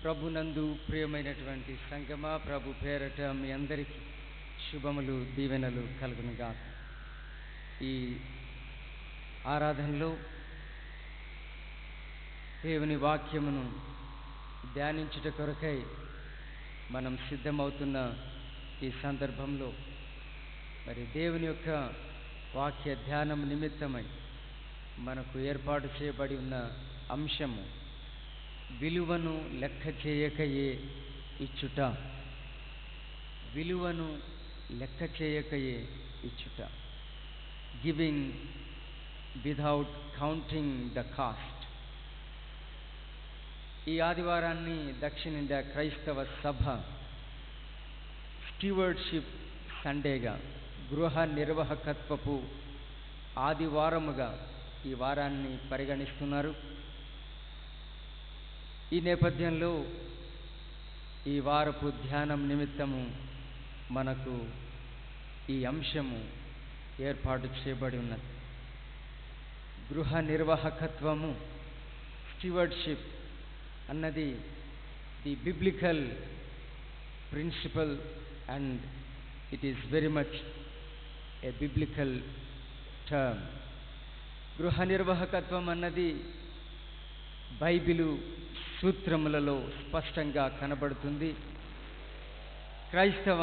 ప్రభునందు ప్రియమైనటువంటి సంగమా, ప్రభు పేరట మీ అందరికీ శుభములు దీవెనలు కలుగునుగాక. ఈ ఆరాధనలో దేవుని వాక్యమును ధ్యానించుట కొరకై మనం సిద్ధమవుతున్న ఈ సందర్భంలో మరి దేవుని యొక్క వాక్య ధ్యానం నిమిత్తమై మనకు ఏర్పాటు చేయబడి ఉన్న అంశము విలువను లెక్క చేయకయే ఇచ్చుట. విలువను లెక్క చేయకయే ఇచ్చుట. Giving without counting the cost. ఈ ఆదివారాన్ని దక్షిణ ఇండియా క్రైస్తవ సభ స్టీవర్డ్షిప్ సండేగా, గృహ నిర్వాహకత్వపు ఆదివారముగా ఈ వారాన్ని పరిగణిస్తున్నారు. ఈ నేపథ్యంలో ఈ వారపు ధ్యానం నిమిత్తము మనకు ఈ అంశము ఏర్పాటు చేయబడి ఉన్నది. గృహ నిర్వాహకత్వము, స్టీవర్డ్షిప్ అన్నది the biblical principal and it is very much A biblical term. గృహ నిర్వాహకత్వం అన్నది బైబిలు సూత్రములలో స్పష్టంగా కనబడుతుంది. క్రైస్తవ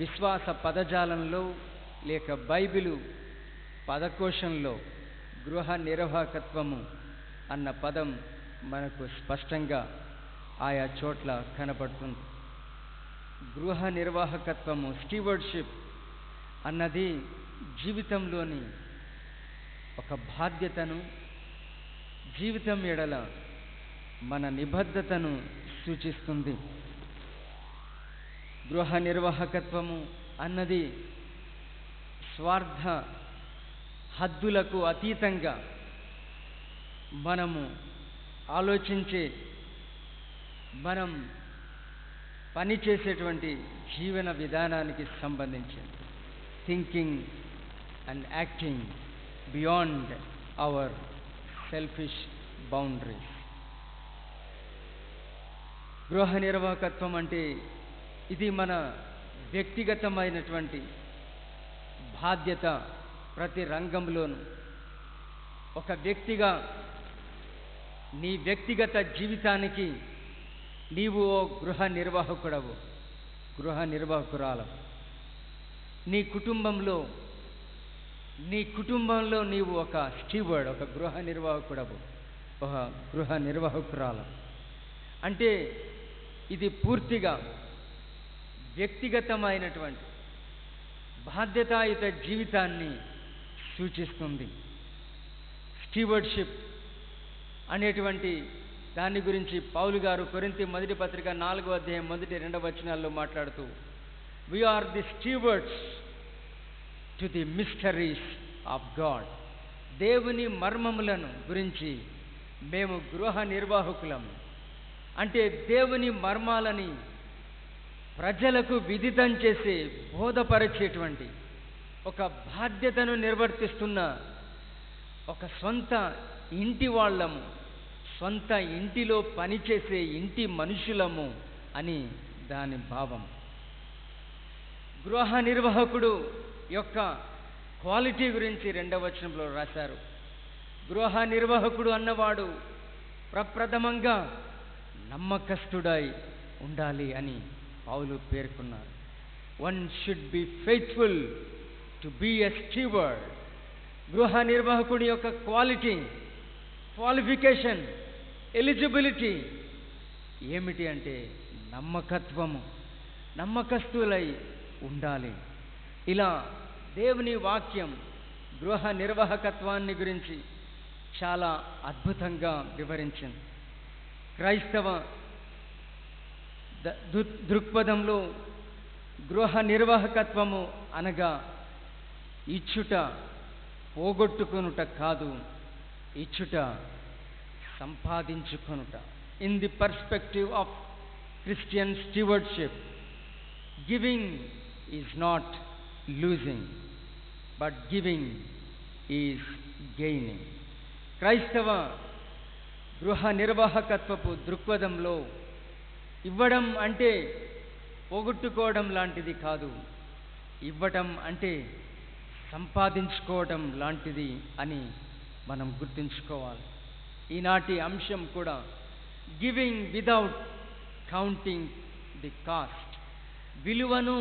విశ్వాస పదజాలంలో లేక బైబిలు పదకోశంలో గృహ నిర్వాహకత్వము అన్న పదం మనకు స్పష్టంగా ఆయా చోట్ల కనబడుతుంది. గృహ నిర్వాహకత్వము, స్టీవర్డ్షిప్ అన్నది జీవితంలోని ఒక బాధ్యతను, జీవితం ఎడల మన నిబద్ధతను సూచిస్తుంది. గృహ నిర్వాహకత్వము అన్నది స్వార్థ హద్దులకు అతీతంగా మనము ఆలోచించే, మనం పనిచేసేటువంటి జీవన విధానానికి సంబంధించింది. Thinking and acting beyond our selfish boundaries. గృహ నిర్వాహకత్వం అంటే ఇది మన వ్యక్తిగతమైనటువంటి బాధ్యత. ప్రతి రంగంలోనూ ఒక వ్యక్తిగా నీ వ్యక్తిగత జీవితానికి నీవు ఓ గృహ నిర్వాహకుడవు, గృహ నిర్వాహకురాలవు. నీ కుటుంబంలో నీవు ఒక స్టీవర్డ్, ఒక గృహ నిర్వాహకుడవు, ఒక గృహ నిర్వాహకురాలవు. అంటే ఇది పూర్తిగా వ్యక్తిగతమైనటువంటి బాధ్యతాయుత జీవితాన్ని సూచిస్తుంది. స్టీవర్డ్షిప్ అనేటువంటి దాని గురించి పౌలు గారు కొరింథీ మొదటి పత్రిక 4వ అధ్యాయం 1-2 వచనాల్లో మాట్లాడుతూ, we are the stewards to the mysteries of God. దేవుని మర్మములను గురించి మేము గృహ నిర్వాహకులము. అంటే దేవుని మర్మాలని ప్రజలకు విదితం చేసి బోధపరిచేటువంటి ఒక బాధ్యతను నిర్వర్తిస్తున్న ఒక సొంత ఇంటి వాళ్ళము, సొంత ఇంటిలో పనిచేసే ఇంటి మనుషులము అని దాని భావం. గృహ నిర్వాహకుడు యొక్క క్వాలిటీ గురించి 2వ వచనంలో రాశారు. గృహ నిర్వాహకుడు అన్నవాడు ప్రప్రథమంగా నమ్మకస్తుడై ఉండాలి అని పౌలు పేర్కొన్నారు. One should be faithful to be a steward. గృహ నిర్వాహకుడి యొక్క క్వాలిటీ, క్వాలిఫికేషన్, ఎలిజిబిలిటీ ఏమిటి అంటే నమ్మకత్వము, నమ్మకస్తులై ఉండాలి. ఇలా దేవుని వాక్యం గృహ నిర్వాహకత్వాన్ని గురించి చాలా అద్భుతంగా వివరించింది. క్రైస్తవ దృక్పథంలో గృహ నిర్వాహకత్వము అనగా ఇచ్చుట, పోగొట్టుకొనుట కాదు, ఇచ్చుట సంపాదించుకొనుట. In the perspective of Christian stewardship, giving is not losing but giving is gaining. క్రైస్తవ గృహ నిర్వాహకత్వపు దృక్పథంలో ఇవ్వడం అంటే పోగొట్టుకోవడం లాంటిది కాదు, ఇవ్వటం అంటే సంపాదించుకోవడం లాంటిది అని మనం గుర్తుంచుకోవాలి. ఈనాటి అంశం కూడా giving without counting the cost, విలువను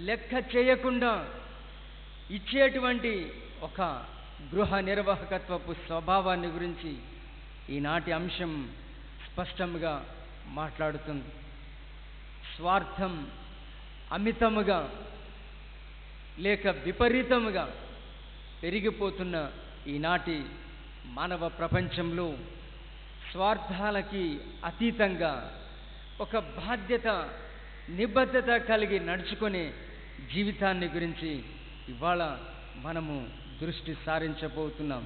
లెక్క చేయకుండా ఇచ్చేటువంటి ఒక గృహ నిర్వాహకత్వపు స్వభావాన్ని గురించి ఈనాటి అంశం స్పష్టంగా మాట్లాడుతుంది. స్వార్థం అమితముగా లేక విపరీతముగా పెరిగిపోతున్న ఈనాటి మానవ ప్రపంచంలో స్వార్థాలకి అతీతంగా ఒక బాధ్యత నిబద్ధత కలిగి నడుచుకునే జీవితాన్ని గురించి ఇవాళ మనము దృష్టి సారించబోతున్నాం.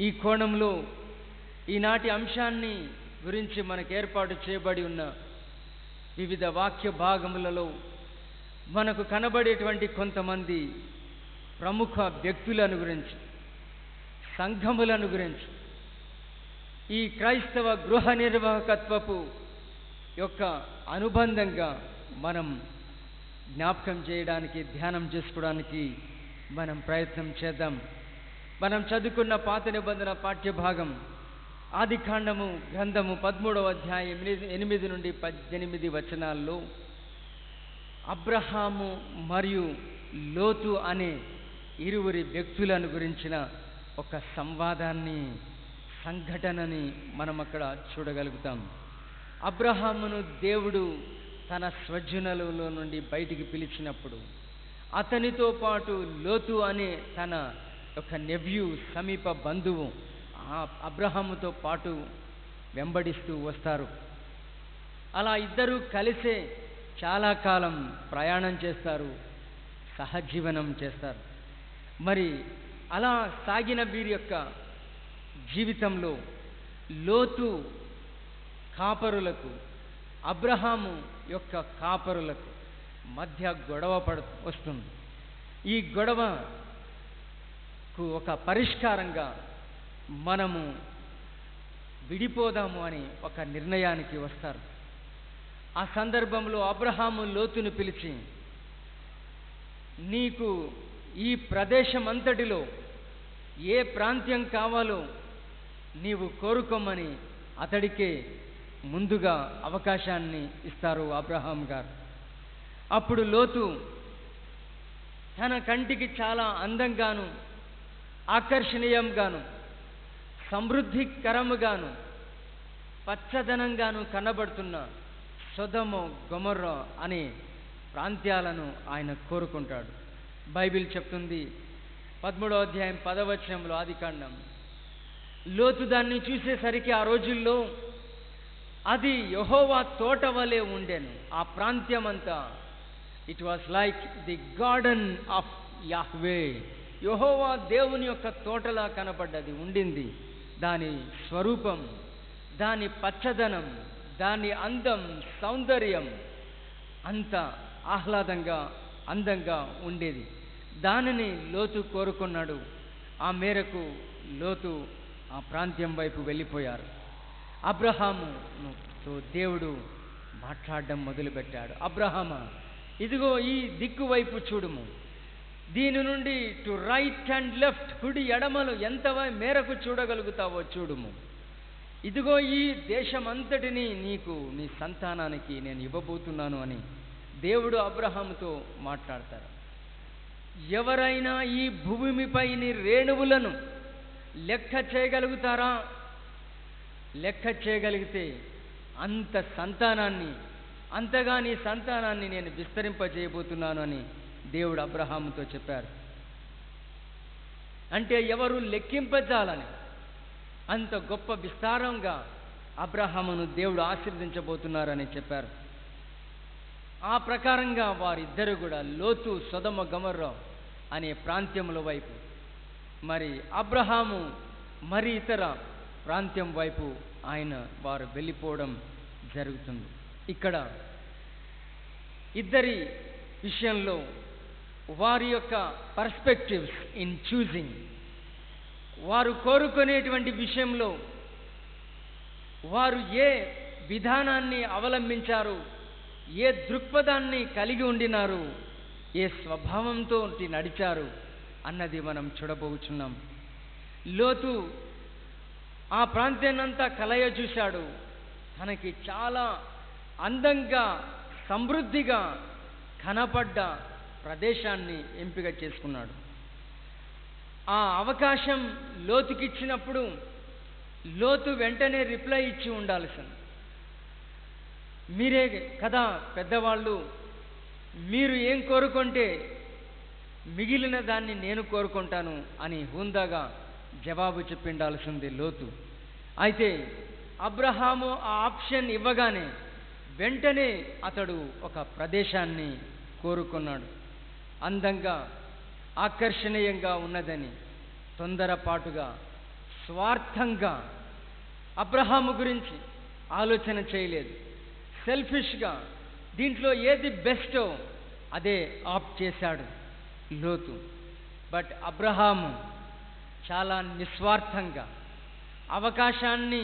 ఈ కోణంలో ఈనాటి అంశాన్ని గురించి మనకు ఏర్పాటు చేయబడి ఉన్న వివిధ వాక్య భాగములలో మనకు కనబడేటువంటి కొంతమంది ప్రముఖ వ్యక్తులను గురించి, సంఘములను గురించి, ఈ క్రైస్తవ గృహ నిర్వాహకత్వపు యొక్క అనుబంధంగా మనం జ్ఞాపకం చేయడానికి, ధ్యానం చేసుకోవడానికి మనం ప్రయత్నం చేద్దాం. మనం చదువుకున్న పాత నిబంధన పాఠ్యభాగం ఆదికాండము గ్రంథము 13వ అధ్యాయం 8 నుండి 18 వచనాల్లో అబ్రహాము మరియు లోతు అనే ఇరువురి వ్యక్తులను గురించిన ఒక సంవాదాన్ని, సంఘటనని మనం అక్కడ చూడగలుగుతాం. అబ్రహామును దేవుడు తన స్వజనులలో నుండి బయటికి పిలిచినప్పుడు అతనితో పాటు లోతు అనే తన ఒక నెవ్యూ, సమీప బంధువు అబ్రహాముతో పాటు వెంబడిస్తూ వస్తారు. అలా ఇద్దరూ కలిసే చాలా కాలం ప్రయాణం చేస్తారు, సహజీవనం చేస్తారు. మరి అలా సాగిన వీరి యొక్క జీవితంలో లోతు కాపరులకు, అబ్రహాము యొక్క కాపరులకు మధ్య గొడవ వస్తుంది. ఈ గొడవకు ఒక పరిష్కారంగా మనము విడిపోదాము అని ఒక నిర్ణయానికి వస్తారు. ఆ సందర్భంలో అబ్రహాము లోతును పిలిచి, నీకు ఈ ప్రదేశం అంతటిలో ఏ ప్రాంత్యం కావాలో నీవు కోరుకోమని అతడికే ముందుగా అవకాశాన్ని ఇస్తారు అబ్రహాం గారు. అప్పుడు లోతు తన కంటికి చాలా అందంగాను, ఆకర్షణీయంగాను, సమృద్ధికరముగాను, పచ్చదనంగాను కనబడుతున్న సొదొమ గొమొర్ర అనే ప్రాంతాలను ఆయన కోరుకుంటాడు. బైబిల్ చెప్తుంది 13వ అధ్యాయం 10వ వచనంలో ఆదికాండం, లోతు దాన్ని చూసేసరికి ఆ రోజుల్లో అది యెహోవా తోట వలె ఉండెను. ఆ ప్రాంత్యమంతా it was like the garden of Yahweh, Jehovah దేవుని యొక్క తోటలా కనపడ్డది, ఉండింది. దాని స్వరూపం, దాని పచ్చదనం, దాని అందం, సౌందర్యం అంత ఆహ్లాదంగా, అందంగా ఉండేది. దానిని లోతు కోరుకున్నాడు. ఆ మేరకు లోతు ఆ ప్రాంత్యం వైపు వెళ్ళిపోయారు. అబ్రహాముతో దేవుడు మాట్లాడడం మొదలుపెట్టాడు. అబ్రహామా, ఇదిగో ఈ దిక్కు వైపు చూడుము, దీని నుండి టు రైట్ అండ్ లెఫ్ట్, కుడి ఎడమలు ఎంత మేరకు చూడగలుగుతావో చూడుము. ఇదిగో ఈ దేశమంతటిని నీకు, నీ సంతానానికి నేను ఇవ్వబోతున్నాను అని దేవుడు అబ్రహాముతో మాట్లాడతారు. ఎవరైనా ఈ భూమిపైని రేణువులను లెక్క చేయగలుగుతారా? లెక్క చేయగలిగితే అంత సంతానాన్ని, అంతగా నీ సంతానాన్ని నేను విస్తరింపజేయబోతున్నాను అని దేవుడు అబ్రహాముతో చెప్పారు. అంటే ఎవరు లెక్కింపజాలని అంత గొప్ప విస్తారంగా అబ్రహామును దేవుడు ఆశీర్వదించబోతున్నారని చెప్పారు. ఆ ప్రకారంగా వారిద్దరు కూడా లోతు సొదొమ గొమొర్ర అనే ప్రాంత్యముల వైపు, మరి అబ్రహాము మరి ఇతర ప్రాంత్యం వైపు వారు వెళ్ళిపోవడం జరుగుతుంది. ఇక్కడ ఇద్దరి విషయంలో వారి యొక్క పర్స్పెక్టివ్స్ ఇన్ చూసింగ్, వారు కోరుకునేటువంటి విషయంలో వారు ఏ విధానాన్ని అవలంబించారు, ఏ దృక్పథాన్ని కలిగి ఉండినారు, ఏ స్వభావంతో నడిచారు అన్నది మనం చూడబోచున్నాం. లోతు ఆ ప్రాంతాన్నంతా కలయ చూశాడు. తనకి చాలా అందంగా సమృద్ధిగా కనపడ్డ ప్రదేశాన్ని ఎంపిక చేసుకున్నాడు. ఆ అవకాశం లోతుకిచ్చినప్పుడు లోతు వెంటనే రిప్లై ఇచ్చి ఉండాల్సింది. మీరే కదా పెద్దవాళ్ళు, మీరు ఏం కోరుకుంటే మిగిలిన దాన్ని నేను కోరుకుంటాను అని హుందాగా జవాబు చెప్పిండాల్సింది లోతు. అయితే అబ్రహాము ఆ ఆప్షన్ ఇవ్వగానే వెంటనే అతడు ఒక ప్రదేశాన్ని కోరుకున్నాడు. అందంగా ఆకర్షణీయంగా ఉన్నదని తొందరపాటుగా స్వార్థంగా అబ్రహాము గురించి ఆలోచన చేయలేదు. సెల్ఫిష్గా దీంట్లో ఏది బెస్టో అదే ఆప్ట్ చేశాడు లోతు. బట్ అబ్రహాము చాలా నిస్వార్థంగా అవకాశాన్ని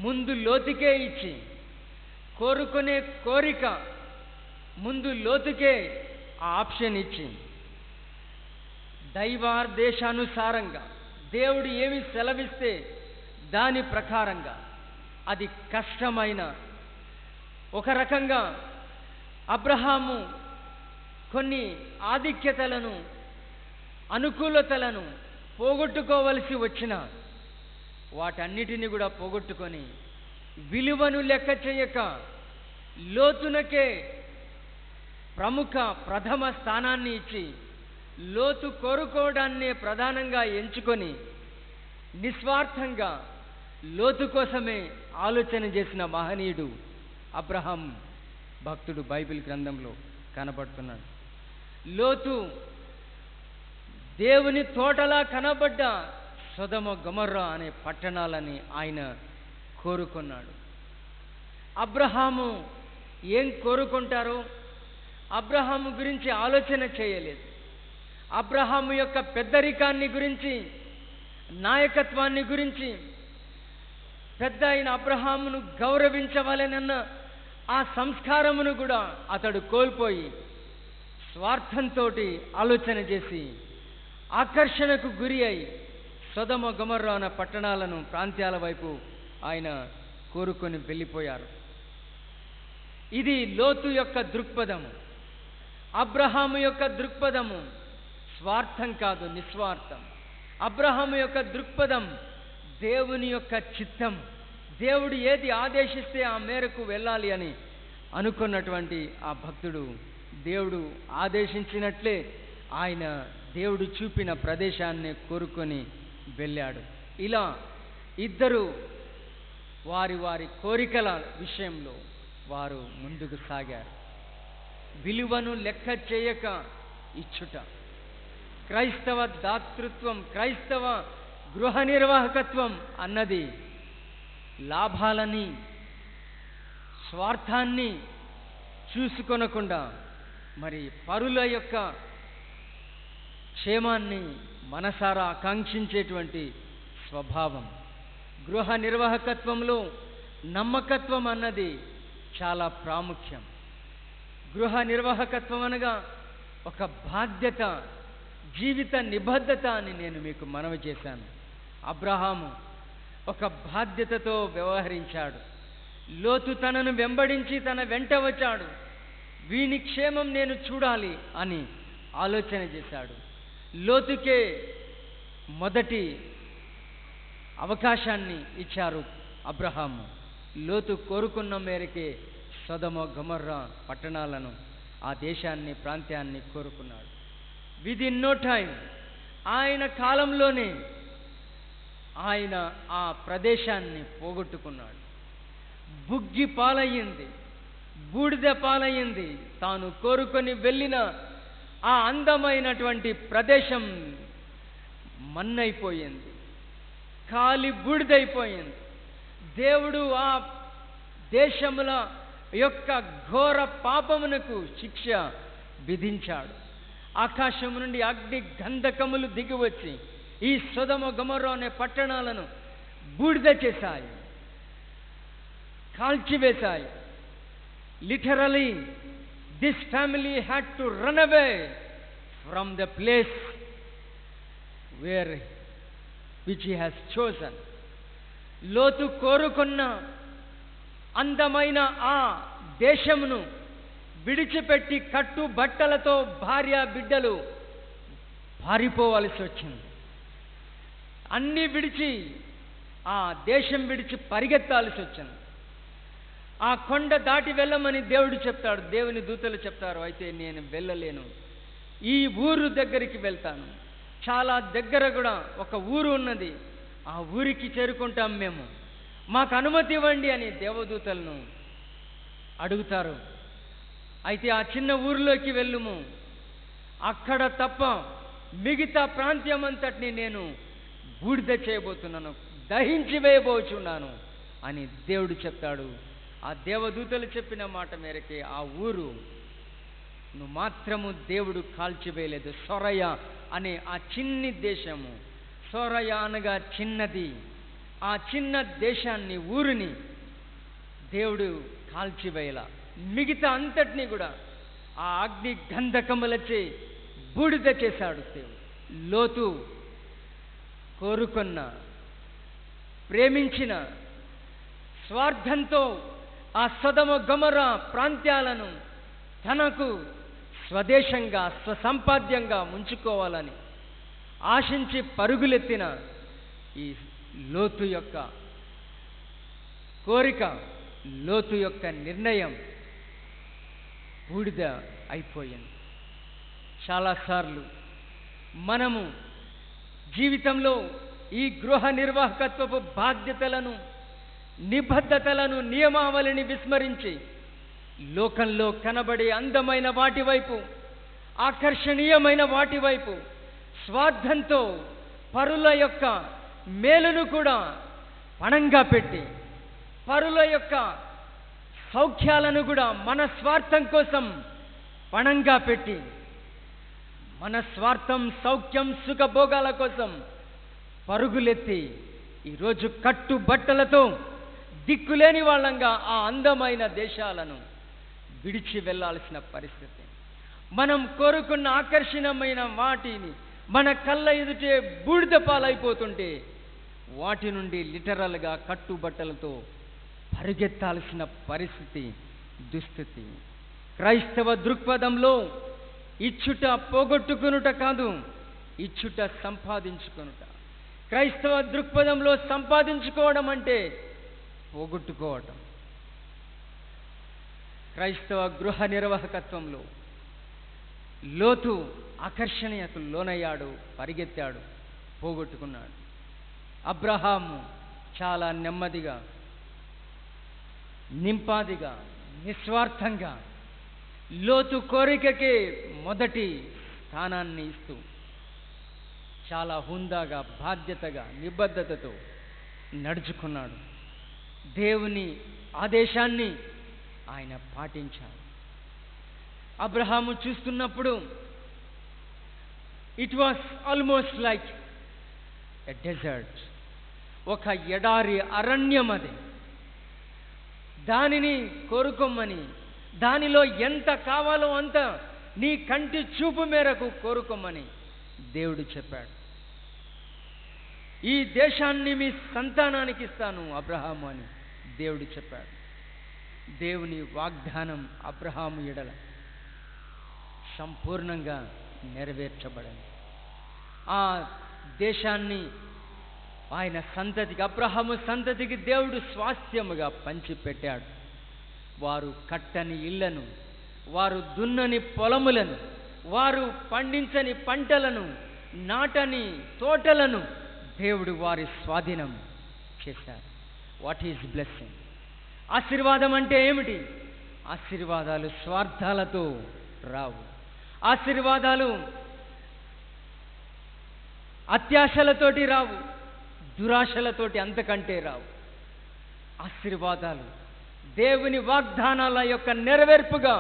ముందు లోతుకే ఇచ్చి, కోరుకునే కోరిక ముందు లోతుకే ఆ ఆప్షన్ ఇచ్చి, దైవాదేశానుసారంగా దేవుడు ఏమి సెలవిస్తే దాని ప్రకారంగా, అది కష్టమైన ఒక రకంగా అబ్రహాము కొన్ని ఆధిక్యతలను అనుకూలతలను పోగొట్టుకోవలసి వచ్చిన వాటన్నిటిని కూడా పోగొట్టుకొని విలువను లెక్క చేయక లోతునకే ప్రథమ స్థానాన్ని ఇచ్చి లోతు కోరుకోవడాన్నే ప్రధానంగా ఎంచుకొని నిస్వార్థంగా లోతు కోసమే ఆలోచన చేసిన మహనీయుడు అబ్రహాం భక్తుడు బైబిల్ గ్రంథంలో కనబడుతున్నాడు. లోతు దేవుని తోటలా కనబడ్డ సొదొమ గొమొర్రా అనే పట్టణాలని ఆయన కోరుకున్నాడు. అబ్రహాము ఏం కోరుకుంటారో అబ్రహాము గురించి ఆలోచన చేయలేదు. అబ్రహాము యొక్క పెద్దరికాన్ని గురించి, నాయకత్వాన్ని గురించి, పెద్ద అయిన అబ్రహామును గౌరవించవాలనన్న ఆ సంస్కారమును కూడా అతడు కోల్పోయి స్వార్థంతో ఆలోచన చేసి ఆకర్షణకు గురి అయి సొదొమ గొమొర్రా అనే పట్టణాలను ప్రాంతాల వైపు ఆయన కోరుకొని వెళ్ళిపోయారు. ఇది లోతు యొక్క దృక్పథము. అబ్రహాము యొక్క దృక్పథము స్వార్థం కాదు, నిస్వార్థం. అబ్రహాము యొక్క దృక్పథం దేవుని యొక్క చిత్తం. దేవుడు ఏది ఆదేశిస్తే ఆ మేరకు వెళ్ళాలి అని అనుకున్నటువంటి ఆ భక్తుడు దేవుడు ఆదేశించినట్లే ఆయన దేవుడు చూపిన ప్రదేశాన్ని కోరుకొని వెళ్ళాడు. ఇలా ఇద్దరు వారి వారి కోరికల విషయంలో వారు ముందుకు సాగారు. విలువను లెక్క చేయక ఇచ్చుట, క్రైస్తవ దాతృత్వం, క్రైస్తవ గృహ నిర్వాహకత్వం అన్నది లాభాలని, స్వార్థాన్ని చూసుకొనకుండా మరి పరుల యొక్క క్షేమాన్ని మనసారా ఆకాంక్షించేటువంటి స్వభావం. గృహ నిర్వాహకత్వంలో నమ్మకత్వం అన్నది చాలా ప్రాముఖ్యం. గృహ నిర్వాహకత్వం అనగా ఒక బాధ్యత, జీవిత నిబద్ధత అని నేను మీకు మనవి చేశాను. అబ్రహాము ఒక బాధ్యతతో వ్యవహరించాడు. లోతు తనను వెంబడించి తన వెంట వచ్చాడు. వీని క్షేమం నేను చూడాలి అని ఆలోచన చేశాడు. లోతుకే మొదటి అవకాశాన్ని ఇచ్చారు అబ్రహాము. లోతు కోరుకున్న మేరకే సొదొమ గొమొర్రా పట్టణాలను, ఆ దేశాన్ని, ప్రాంతాన్ని కోరుకున్నాడు. విదిన్ నో టైం, ఆయన కాలంలోనే ఆయన ఆ ప్రదేశాన్ని పోగొట్టుకున్నాడు. బుగ్గి పాలయ్యింది, బూడిద పాలయ్యింది. తాను కోరుకొని వెళ్ళిన ఆ అందమైనటువంటి ప్రదేశం మన్నైపోయింది, కాలి బూడిదైపోయింది. దేవుడు ఆ దేశముల యొక్క ఘోర పాపమునకు శిక్ష విధించాడు. ఆకాశము నుండి అగ్ని గంధకములు దిగివచ్చి ఈ సొదొమ గొమొర్రా అనే పట్టణాలను బూడిద చేశాయి. కాల్చివేశాయి. Literally this family had to run away from the place where which he has chosen. Lot కోరుకున్న అందమైన ఆ దేశమును విడిచిపెట్టి కట్టు బట్టలతో భార్య బిడ్డలు పారిపోవలసి వచ్చింది. అన్నీ విడిచి ఆ దేశం విడిచి పరిగెత్తాల్సి వచ్చింది. ఆ కొండ దాటి వెళ్ళమని దేవుడు చెప్తాడు, దేవుని దూతలు చెప్తారు. అయితే నేను వెళ్ళలేను, ఈ ఊరు దగ్గరికి వెళ్తాను. చాలా దగ్గర కూడా ఒక ఊరు ఉన్నది, ఆ ఊరికి చేరుకుంటాం మేము, మాకు అనుమతి ఇవ్వండి అని దేవదూతలను అడుగుతారు. అయితే ఆ చిన్న ఊరిలోకి వెళ్ళుము, అక్కడ తప్ప మిగతా ప్రాంతమంతటిని నేను బూడిద చేయబోతున్నాను, దహించి వేయబోచున్నాను అని దేవుడు చెప్తాడు. ఆ దేవదూతలు చెప్పిన మాట మేరకే ఆ ఊరు మాత్రము దేవుడు కాల్చివేయలేదు. సొరయ అనే ఆ చిన్ని దేశము, సొరయ అనగా చిన్నది, ఆ చిన్న దేశాన్ని, ఊరిని దేవుడు కాల్చివేయల. మిగతా అంతటినీ కూడా ఆ అగ్ని గంధకములచే బూడిద చేశాడు దేవుడు. లోతు కోరుకున్న, ప్రేమించిన, స్వార్థంతో ఆ సొదొమ గొమొర్రా ప్రాంతాలను తనకు స్వదేశంగా, స్వసంపాద్యంగా ఉంచుకోవాలని ఆశించి పరుగులెత్తిన ఈ లోతు యొక్క కోరిక, లోతు యొక్క నిర్ణయం బూడిద అయిపోయింది. చాలాసార్లు మనము జీవితంలో ఈ గృహ నిర్వాహకత్వపు బాధ్యతలను, నిబద్ధతలను, నియమావళిని విస్మరించి లోకంలో కనబడే అందమైన వాటి వైపు, ఆకర్షణీయమైన వాటి వైపు స్వార్థంతో పరుల యొక్క మేలును కూడా పణంగా పెట్టి, పరుల యొక్క సౌఖ్యాలను కూడా మన స్వార్థం కోసం పణంగా పెట్టి, మన స్వార్థం, సౌఖ్యం, సుఖభోగాల కోసం పరుగులెత్తి ఈరోజు కట్టు బట్టలతో దిక్కులేని వాళ్ళంగా ఆ అందమైన దేశాలను విడిచి వెళ్ళాల్సిన పరిస్థితి. మనం కోరుకున్న ఆకర్షణీయమైన వాటిని మన కళ్ళ ఎదుటే బూడిద పాలైపోతుంటే వాటి నుండి లిటరల్గా కట్టుబట్టలతో పరిగెత్తాల్సిన పరిస్థితి, దుస్థితి. క్రైస్తవ దృక్పథంలో ఇచ్చుట పోగొట్టుకునుట కాదు, ఇచ్చుట సంపాదించుకొనుట. క్రైస్తవ దృక్పథంలో సంపాదించుకోవడం అంటే పోగొట్టుకోవటం. క్రైస్తవ గృహ నిర్వాహకత్వంలో లోతు ఆకర్షణీయకు లోనయ్యాడు, పరిగెత్తాడు, పోగొట్టుకున్నాడు. అబ్రహాము చాలా నెమ్మదిగా, నింపాదిగా, నిస్వార్థంగా లోతు కోరికకే మొదటి స్థానాన్ని ఇస్తూ చాలా హుందాగా, బాధ్యతగా, నిబద్ధతతో నడుచుకున్నాడు. దేవుని ఆదేశాన్ని ఆయన పాటించాడు. అబ్రహాము చూస్తున్నప్పుడు it was almost like a dessert, ఒక ఎడారి అరణ్యం. అది దానిని కోరుకోమని, దానిలో ఎంత కావాలో అంత నీ కంటి చూపు మేరకు కోరుకోమని దేవుడు చెప్పాడు. ఈ దేశాన్ని మీ సంతానానికి ఇస్తాను అబ్రహాము అని దేవుడు చెప్పాడు. దేవుని వాగ్దానం అబ్రహాము ఎడల సంపూర్ణంగా నెరవేర్చబడింది. ఆ దేశాన్ని ఆయన సంతతికి, అబ్రహాము సంతతికి దేవుడు స్వాస్థ్యముగా పంచిపెట్టాడు. వారు కట్టని ఇళ్లను, వారు దున్నని పొలములను, వారు పండించని పంటలను, నాటని తోటలను దేవుడు వారి స్వాధీనం చేశారు. What is blessing? ఆశీర్వాదం అంటే ఏమిటి? ఆశీర్వాదాలు స్వార్థాలతో రావు. ఆశీర్వాదాలు అత్యాశలతోటి రావు, దురాశలతోటి అంతకంటే రావు. ఆశీర్వాదాలు దేవుని వాగ్దానాల యొక్క నెరవేర్పుగా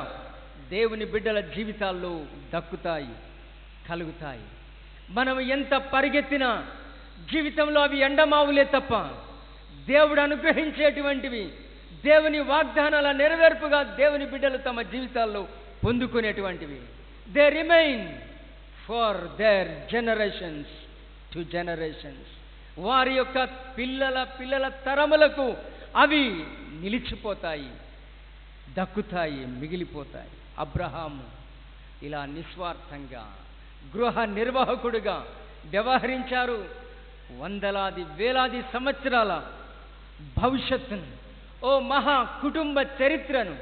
దేవుని బిడ్డల జీవితాల్లో దక్కుతాయి, కలుగుతాయి. మనం ఎంత పరిగెత్తినా జీవితంలో అవి ఎండమావులే తప్ప దేవుడు అనుగ్రహించేటువంటివి, దేవుని వాగ్దానాల నెరవేర్పుగా దేవుని బిడ్డలు తమ జీవితాల్లో పొందుకునేటువంటివి. They remain for their generations to generations. వారి యొక్క పిల్లల పిల్లల తరములకు అవి నిలిచిపోతాయి, దక్కుతాయి, మిగిలిపోతాయి. అబ్రహాము ఇలా నిస్వార్థంగా గృహ నిర్వాహకుడిగా వ్యవహరించారు. వందలాది వేలాది సంవత్సరాల భవిష్యత్తును, ఓ మహా కుటుంబ చరిత్రను,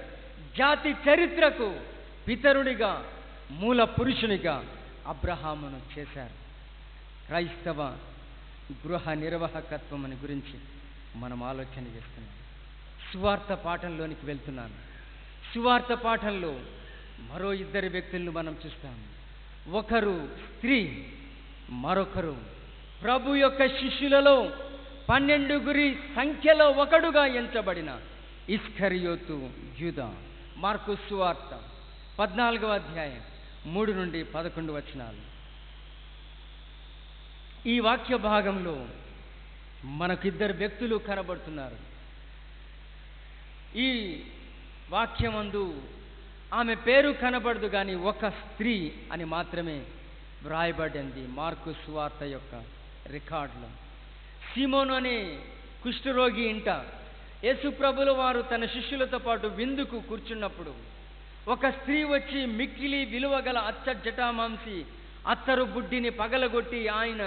జాతి చరిత్రకు పితరుడిగా, మూల పురుషునిగా అబ్రహామును చేశారు. క్రైస్తవ గృహ నిర్వాహకత్వం గురించి మనం ఆలోచన చేస్తున్నాం. సువార్త పాఠంలోనికి వెళ్తున్నాను. సువార్త పాఠంలో మరో ఇద్దరు వ్యక్తులను మనం చూస్తాము. ఒకరు స్త్రీ, మరొకరు ప్రభు యొక్క శిష్యులలో 12 సంఖ్యలో ఒకడుగా ఎంచబడిన ఇస్కరియోతు యూదా. మార్కు సువార్త 14వ అధ్యాయం 3 నుండి 11 వచనాలు. ఈ వాక్య భాగంలో మనకిద్దరు వ్యక్తులు కనబడుతున్నారు. ఈ వాక్యమందు ఆమె పేరు కనబడదు, కానీ ఒక స్త్రీ అని మాత్రమే వ్రాయబడింది మార్కు సువార్త యొక్క రికార్డులో. సీమోను అనే కుష్ఠరోగి ఇంట యేసు ప్రభుల వారు తన శిష్యులతో పాటు విందుకు కూర్చున్నప్పుడు ఒక స్త్రీ వచ్చి మిక్కిలి విలువగల అచ్చ జటామాంసి అత్తరు బుడ్డిని పగలగొట్టి ఆయన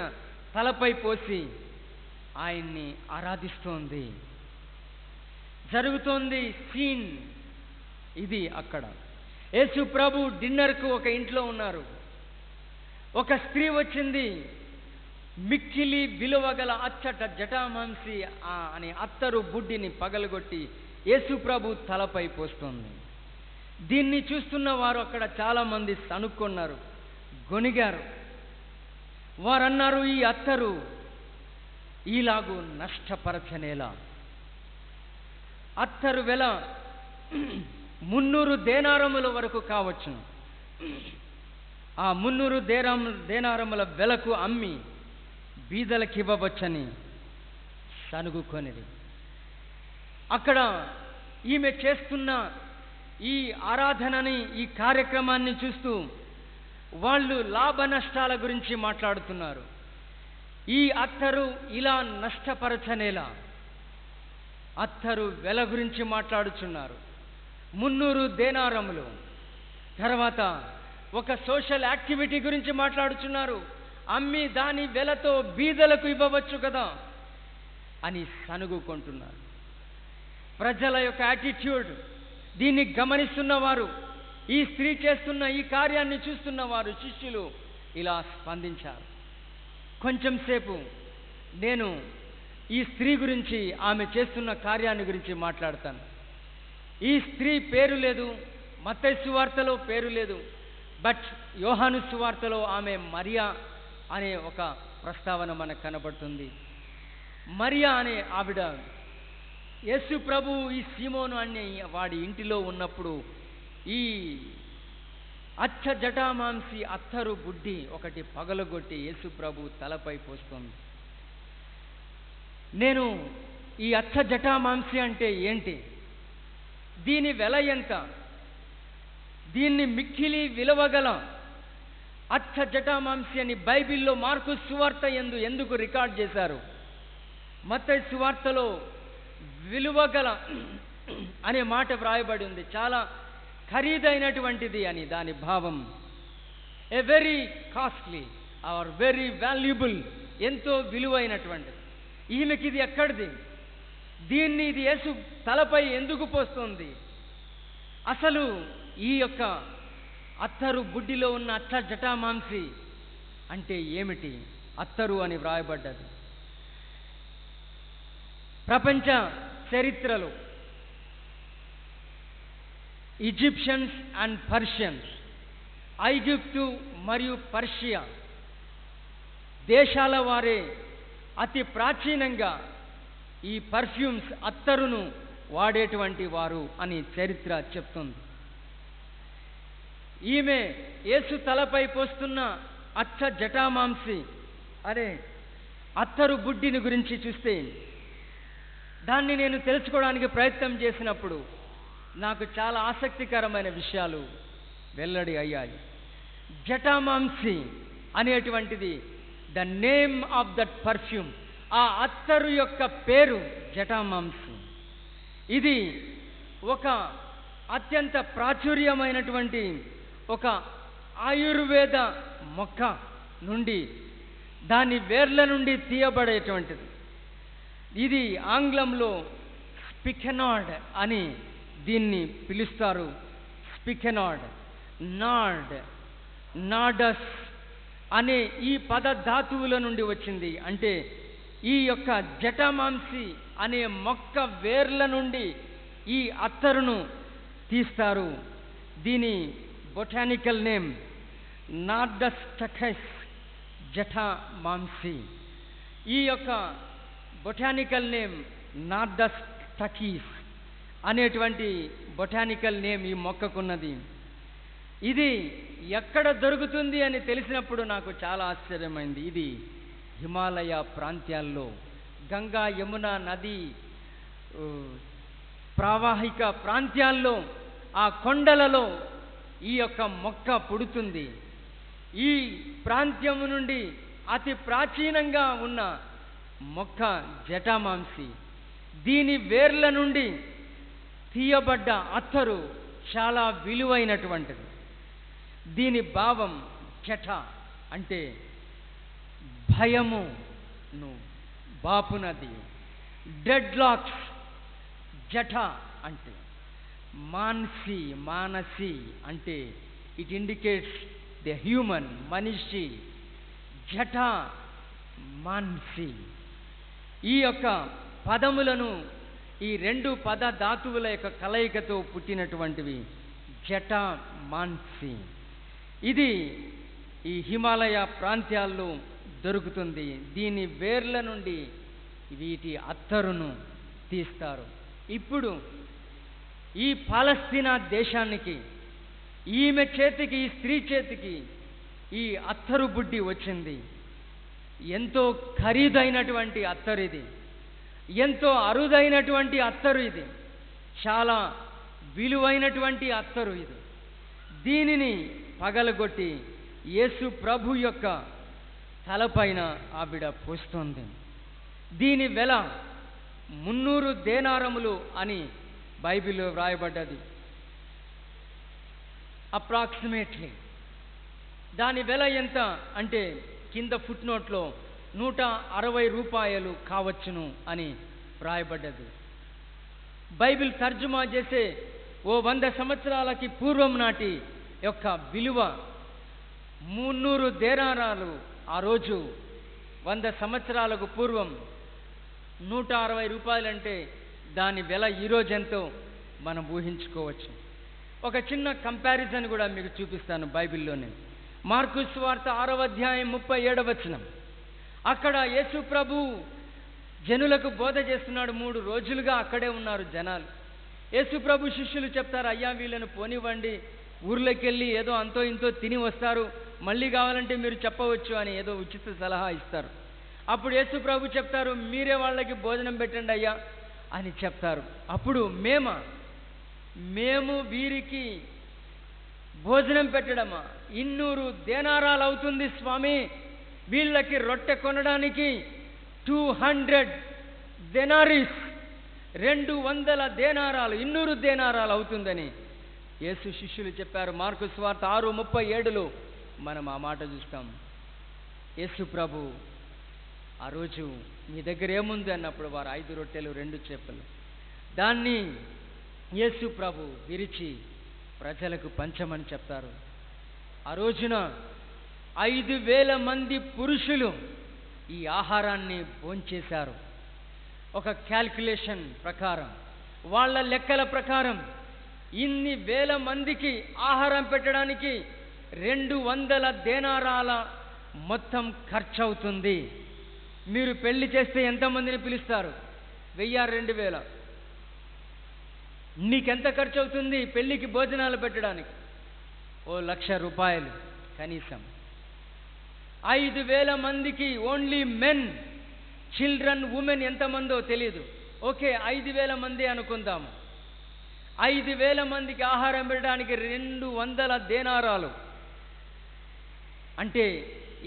తలపై పోసి ఆయన్ని ఆరాధిస్తోంది. జరుగుతోంది సీన్ ఇది. అక్కడ యేసు ప్రభు డిన్నర్కు ఒక ఇంట్లో ఉన్నారు. ఒక స్త్రీ వచ్చింది, మిక్కిలి విలువగల అచ్చట జటామాంసి అనే అత్తరు బుడ్డిని పగలగొట్టి యేసు ప్రభు తలపై పోస్తుంది. దీన్ని చూస్తున్న వారు అక్కడ చాలామంది సనుక్కున్నారు, గొనిగారు. వారన్నారు, ఈ అత్తరు ఈలాగు నష్టపరచనేలా. అత్తరు వెల 300 దేనారముల వరకు కావచ్చును. ఆ 300 దేనారముల వెలకు అమ్మి బీదలకివ్వవచ్చని సనుగుకొనిది. అక్కడ ఈమె చేస్తున్న ఈ ఆరాధనని, ఈ కార్యక్రమాన్ని చూస్తూ వాళ్ళు లాభ నష్టాల గురించి మాట్లాడుతున్నారు. ఈ అత్తరు ఇలా నష్టపరచనేలా అత్తరు వెల గురించి మాట్లాడుచున్నారు. 300 దేనారములు. తర్వాత ఒక సోషల్ యాక్టివిటీ గురించి మాట్లాడుచున్నారు. అమ్మి దాని వెలతో బీదలకు ఇవ్వవచ్చు కదా అని సనుగుకుంటున్నారు. ప్రజల యొక్క యాటిట్యూడ్ దీన్ని గమనిస్తున్నవారు, ఈ స్త్రీ చేస్తున్న ఈ కార్యాన్ని చూస్తున్న వారు, శిష్యులు ఇలా స్పందించారు. కొంచెం సేపు నేను ఈ స్త్రీ గురించి, ఆమె చేస్తున్న కార్యాన్ని గురించి మాట్లాడతాను. ఈ స్త్రీ పేరు లేదు, మత్తయి సువార్తలో పేరు లేదు, బట్ యోహాను సువార్తలో ఆమె మరియా అనే ఒక ప్రస్తావన మనకు కనబడుతుంది. మరియా అనే ఆవిడ యేసు ప్రభు ఈ సీమోను అనే వాడి ఇంటిలో ఉన్నప్పుడు ఈ అచ్చ జటామాంసి అత్తరు బుడ్డి ఒకటి పగలగొట్టి యేసు ప్రభు తలపై పోస్తుంది. నేను ఈ అచ్చ జటామాంసి అంటే ఏంటి, దీని వెల ఎంత, దీన్ని మిక్కిలి విలువగల అచ్చ జటామాంసి అని బైబిల్లో మార్కు సువార్త ఎందుకు రికార్డ్ చేశారు? మత్తయి సువార్తలో విలువగల అనే మాట వ్రాయబడి ఉంది. చాలా ఖరీదైనటువంటిది అని దాని భావం. A very costly are very valuable, ఎంతో విలువైనటువంటిది. ఈమెకి ఇది ఎక్కడిది? దీన్ని ఇది యేసు తలపై ఎందుకు పోస్తుంది? అసలు ఈ యొక్క అత్తరు బుడ్డిలో ఉన్న అచ్చ జటామాంసి అంటే ఏమిటి? అత్తరు అని వ్రాయబడ్డది. ప్రపంచ చరిత్రలో ఈజిప్షియన్స్ అండ్ పర్షియన్స్, ఐగుప్తు మరియు పర్షియా దేశాల వారే అతి ప్రాచీనంగా ఈ పర్ఫ్యూమ్స్ అత్తరును వాడేటువంటి వారు అని చరిత్ర చెప్తుంది. ఈమె యేసు తలపై పోస్తున్న అచ్చ జటామాంసి అనే అత్తరు బుడ్డిని గురించి చూస్తే దాన్ని నేను తెలుసుకోవడానికి ప్రయత్నం చేసినప్పుడు నాకు చాలా ఆసక్తికరమైన విషయాలు వెల్లడి అయ్యాయి. జటామాంసి అనేటువంటిది the name of that perfume. ఆ అత్తరు యొక్క పేరు జటామాంసి. ఇది ఒక అత్యంత ప్రాచుర్యమైనటువంటి ఒక ఆయుర్వేద మొక్క నుండి, దాని వేర్ల నుండి తీయబడేటువంటిది. ఇది ఆంగ్లంలో స్పికెనాడ్ అని దీన్ని పిలుస్తారు. స్పికెనాడ్, నాడస్ అనే ఈ పద ధాతువుల నుండి వచ్చింది. అంటే ఈ యొక్క జటామాంసి అనే మొక్క వేర్ల నుండి ఈ అత్తరును తీస్తారు. దీని బొటానికల్ నేమ్ నార్డస్టకస్ జటామాంసి. ఈ యొక్క బొటానికల్ నేమ్ నార్డస్టకీస్ అనేటువంటి బొటానికల్ నేమ్ ఈ మొక్కకున్నది. ఇది ఎక్కడ దొరుకుతుంది అని తెలిసినప్పుడు నాకు చాలా ఆశ్చర్యమైంది. ఇది హిమాలయ ప్రాంతాల్లో, గంగా యమున నది ప్రవాహిక ప్రాంతాల్లో, ఆ కొండలలో ఈ యొక్క మొక్క పుడుతుంది. ఈ ప్రాంత్యము నుండి అతి ప్రాచీనంగా ఉన్న మొక్క జటామాంసి. దీని వేర్ల నుండి తీయబడ్డ అత్తరు చాలా విలువైనటువంటిది. దీని భావం జట అంటే భయమును బాపునది. డెడ్ లాక్స్ జట అంటే మానసి అంటే ఇట్ ఇండికేట్స్ ద హ్యూమన్, మనిషి. జట మాన్సి. ఈ యొక్క పదములను, ఈ రెండు పద ధాతువుల యొక్క కలయికతో పుట్టినటువంటివి జట మాన్సి. ఇది ఈ హిమాలయ ప్రాంతాల్లో దొరుకుతుంది. దీని వేర్ల నుండి వీటి అత్తరును తీస్తారు. ఇప్పుడు ఈ పాలస్తీనా దేశానికి ఈమె చేతికి, ఈ స్త్రీ చేతికి ఈ అత్తరు బుడ్డి వచ్చింది. ఎంతో ఖరీదైనటువంటి అత్తరు ఇది, ఎంతో అరుదైనటువంటి అత్తరు ఇది, చాలా విలువైనటువంటి అత్తరు ఇది. దీనిని పగలగొట్టి యేసు ప్రభు యొక్క తలపైన ఆవిడ పోస్తుంది. దీని వెల 300 దేనారములు అని బైబిల్లో వ్రాయబడ్డది. అప్రాక్సిమేట్లీ దాని వెల ఎంత అంటే కింద ఫుట్ నోట్లో 160 రూపాయలు కావచ్చును అని వ్రాయబడ్డది. బైబిల్ తర్జుమా చేసే ఓ 100 సంవత్సరాలకి పూర్వం నాటి యొక్క విలువ 300 దేనారాలు. ఆ రోజు 100 సంవత్సరాలకు పూర్వం 160 రూపాయలంటే దాని వెల ఈరోజెంతో మనం ఊహించుకోవచ్చు. ఒక చిన్న కంపారిజన్ కూడా మీకు చూపిస్తాను బైబిల్లోనే. మార్కు సువార్త 6వ అధ్యాయం 37వ వచనం. అక్కడ యేసు ప్రభు జనులకు బోధ చేస్తున్నాడు. 3 రోజులుగా అక్కడే ఉన్నారు జనాలు. యేసు ప్రభు శిష్యులు చెప్తారు, అయ్యా వీళ్ళను పోనివ్వండి, ఊర్లోకి వెళ్ళి ఏదో అంతో ఇంతో తిని వస్తారు, మళ్ళీ కావాలంటే మీరు చెప్పవచ్చు అని ఏదో ఉచిత సలహా ఇస్తారు. అప్పుడు యేసు ప్రభు చెప్తారు, మీరే వాళ్ళకి భోజనం పెట్టండి అయ్యా అని చెప్తారు. అప్పుడు మేము వీరికి భోజనం పెట్టడమా? 200 దేనారాలు అవుతుంది స్వామి, వీళ్ళకి రొట్టె కొనడానికి 200 దెనారీస్, 200 దేనారాలు, 200 దేనారాలు అవుతుందని యేసు శిష్యులు చెప్పారు. మార్కు సువార్త 6:37లో మనం ఆ మాట చూస్తాం. యేసు ప్రభు ఆ రోజు మీ దగ్గర ఏముంది అన్నప్పుడు వారు 5 రొట్టెలు 2 చేపలు, దాన్ని యేసు ప్రభు విరిచి ప్రజలకు పంచమని చెప్తారు. ఆ రోజున 5,000 మంది పురుషులు ఈ ఆహారాన్ని భోంచేశారు. ఒక క్యాల్కులేషన్ ప్రకారం, వాళ్ళ లెక్కల ప్రకారం ఇన్ని వేల మందికి ఆహారం పెట్టడానికి 200 దేనారాల మొత్తం ఖర్చు అవుతుంది. మీరు పెళ్లి చేస్తే ఎంతమందిని పిలుస్తారు? 1000, 2000. నీకెంత ఖర్చు అవుతుంది పెళ్లికి భోజనాలు పెట్టడానికి? 1,00,000 రూపాయలు కనీసం. 5,000 మందికి ఓన్లీ మెన్, చిల్డ్రన్, ఉమెన్ ఎంతమందో తెలియదు, ఓకే, 5,000 మంది అనుకుందాము. 5,000 మందికి ఆహారం పెట్టడానికి 200 దేనారాలు అంటే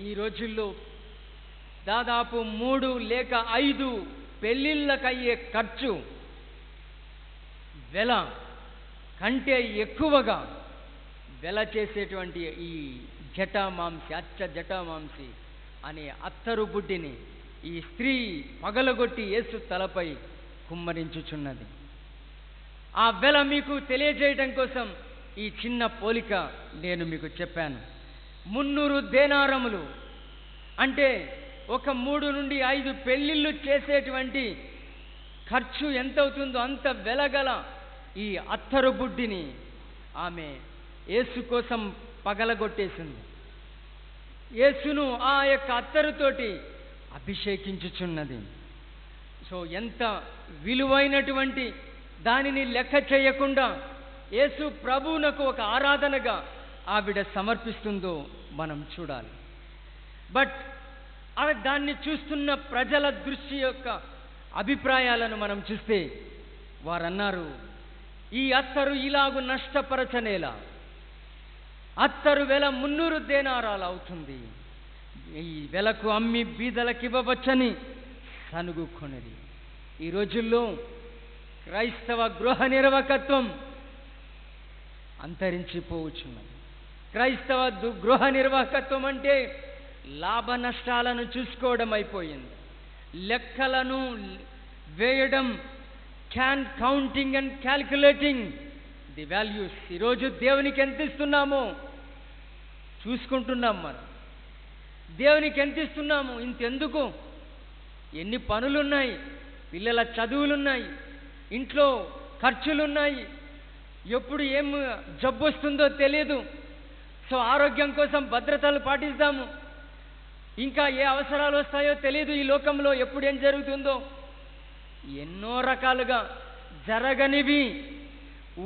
ఈ రోజుల్లో దాదాపు 3 లేక 5 పెళ్ళిళ్ళకయ్యే ఖర్చు వెల కంటే ఎక్కువగా వెల చేసేటువంటి ఈ జటామాంసి, అచ్చ జటామాంసి అనే అత్తరు బుడ్డిని ఈ స్త్రీ పగలగొట్టి యేసు తలపై కుమ్మరించుచున్నది. ఆ వెల మీకు తెలియజేయడం కోసం ఈ చిన్న పోలిక నేను మీకు చెప్పాను. 300 దేనారములు అంటే ఒక 3 నుండి 5 పెళ్ళిళ్ళు చేసేటువంటి ఖర్చు ఎంత అవుతుందో అంత వెలగల ఈ అత్తరు బుడ్డిని ఆమె యేసు కోసం పగలగొట్టేసింది. యేసును ఆ యొక్క అత్తరుతోటి అభిషేకించుచున్నది. సో ఎంత విలువైనటువంటి దానిని లెక్క చేయకుండా యేసు ప్రభువునకు ఒక ఆరాధనగా ఆవిడ సమర్పిస్తుందో మనం చూడాలి. బట్ దాన్ని చూస్తున్న ప్రజల దృష్టి యొక్క అభిప్రాయాలను మనం చూస్తే వారన్నారు, ఈ అత్తరు ఇలాగు నష్టపరచనేలా, అత్తరు వెల 300 దేనారాలు అవుతుంది, ఈ వెలకు అమ్మి బీదలకివ్వవచ్చని సనుగుకొనేది. ఈ రోజుల్లో క్రైస్తవ గృహ నిర్వాహకత్వం అంతరించిపోవచ్చున్నది. క్రైస్తవ గృహ నిర్వాహకత్వం అంటే లాభ నష్టాలను చూసుకోవడం అయిపోయింది. లెక్కలను వేయడం, counting and calculating the values. ఈరోజు దేవునికి ఎంత ఇస్తున్నామో చూసుకుంటున్నాం. మనం దేవునికి ఎంత ఇస్తున్నాము, ఇంతెందుకు, ఎన్ని పనులున్నాయి, పిల్లల చదువులున్నాయి, ఇంట్లో ఖర్చులున్నాయి, ఎప్పుడు ఏం జబ్బు వస్తుందో తెలియదు. సో ఆరోగ్యం కోసం భద్రతలు పాటిస్తాము. ఇంకా ఏ అవసరాలు వస్తాయో తెలియదు, ఈ లోకంలో ఎప్పుడు ఏం జరుగుతుందో. ఎన్నో రకాలుగా జరగనివి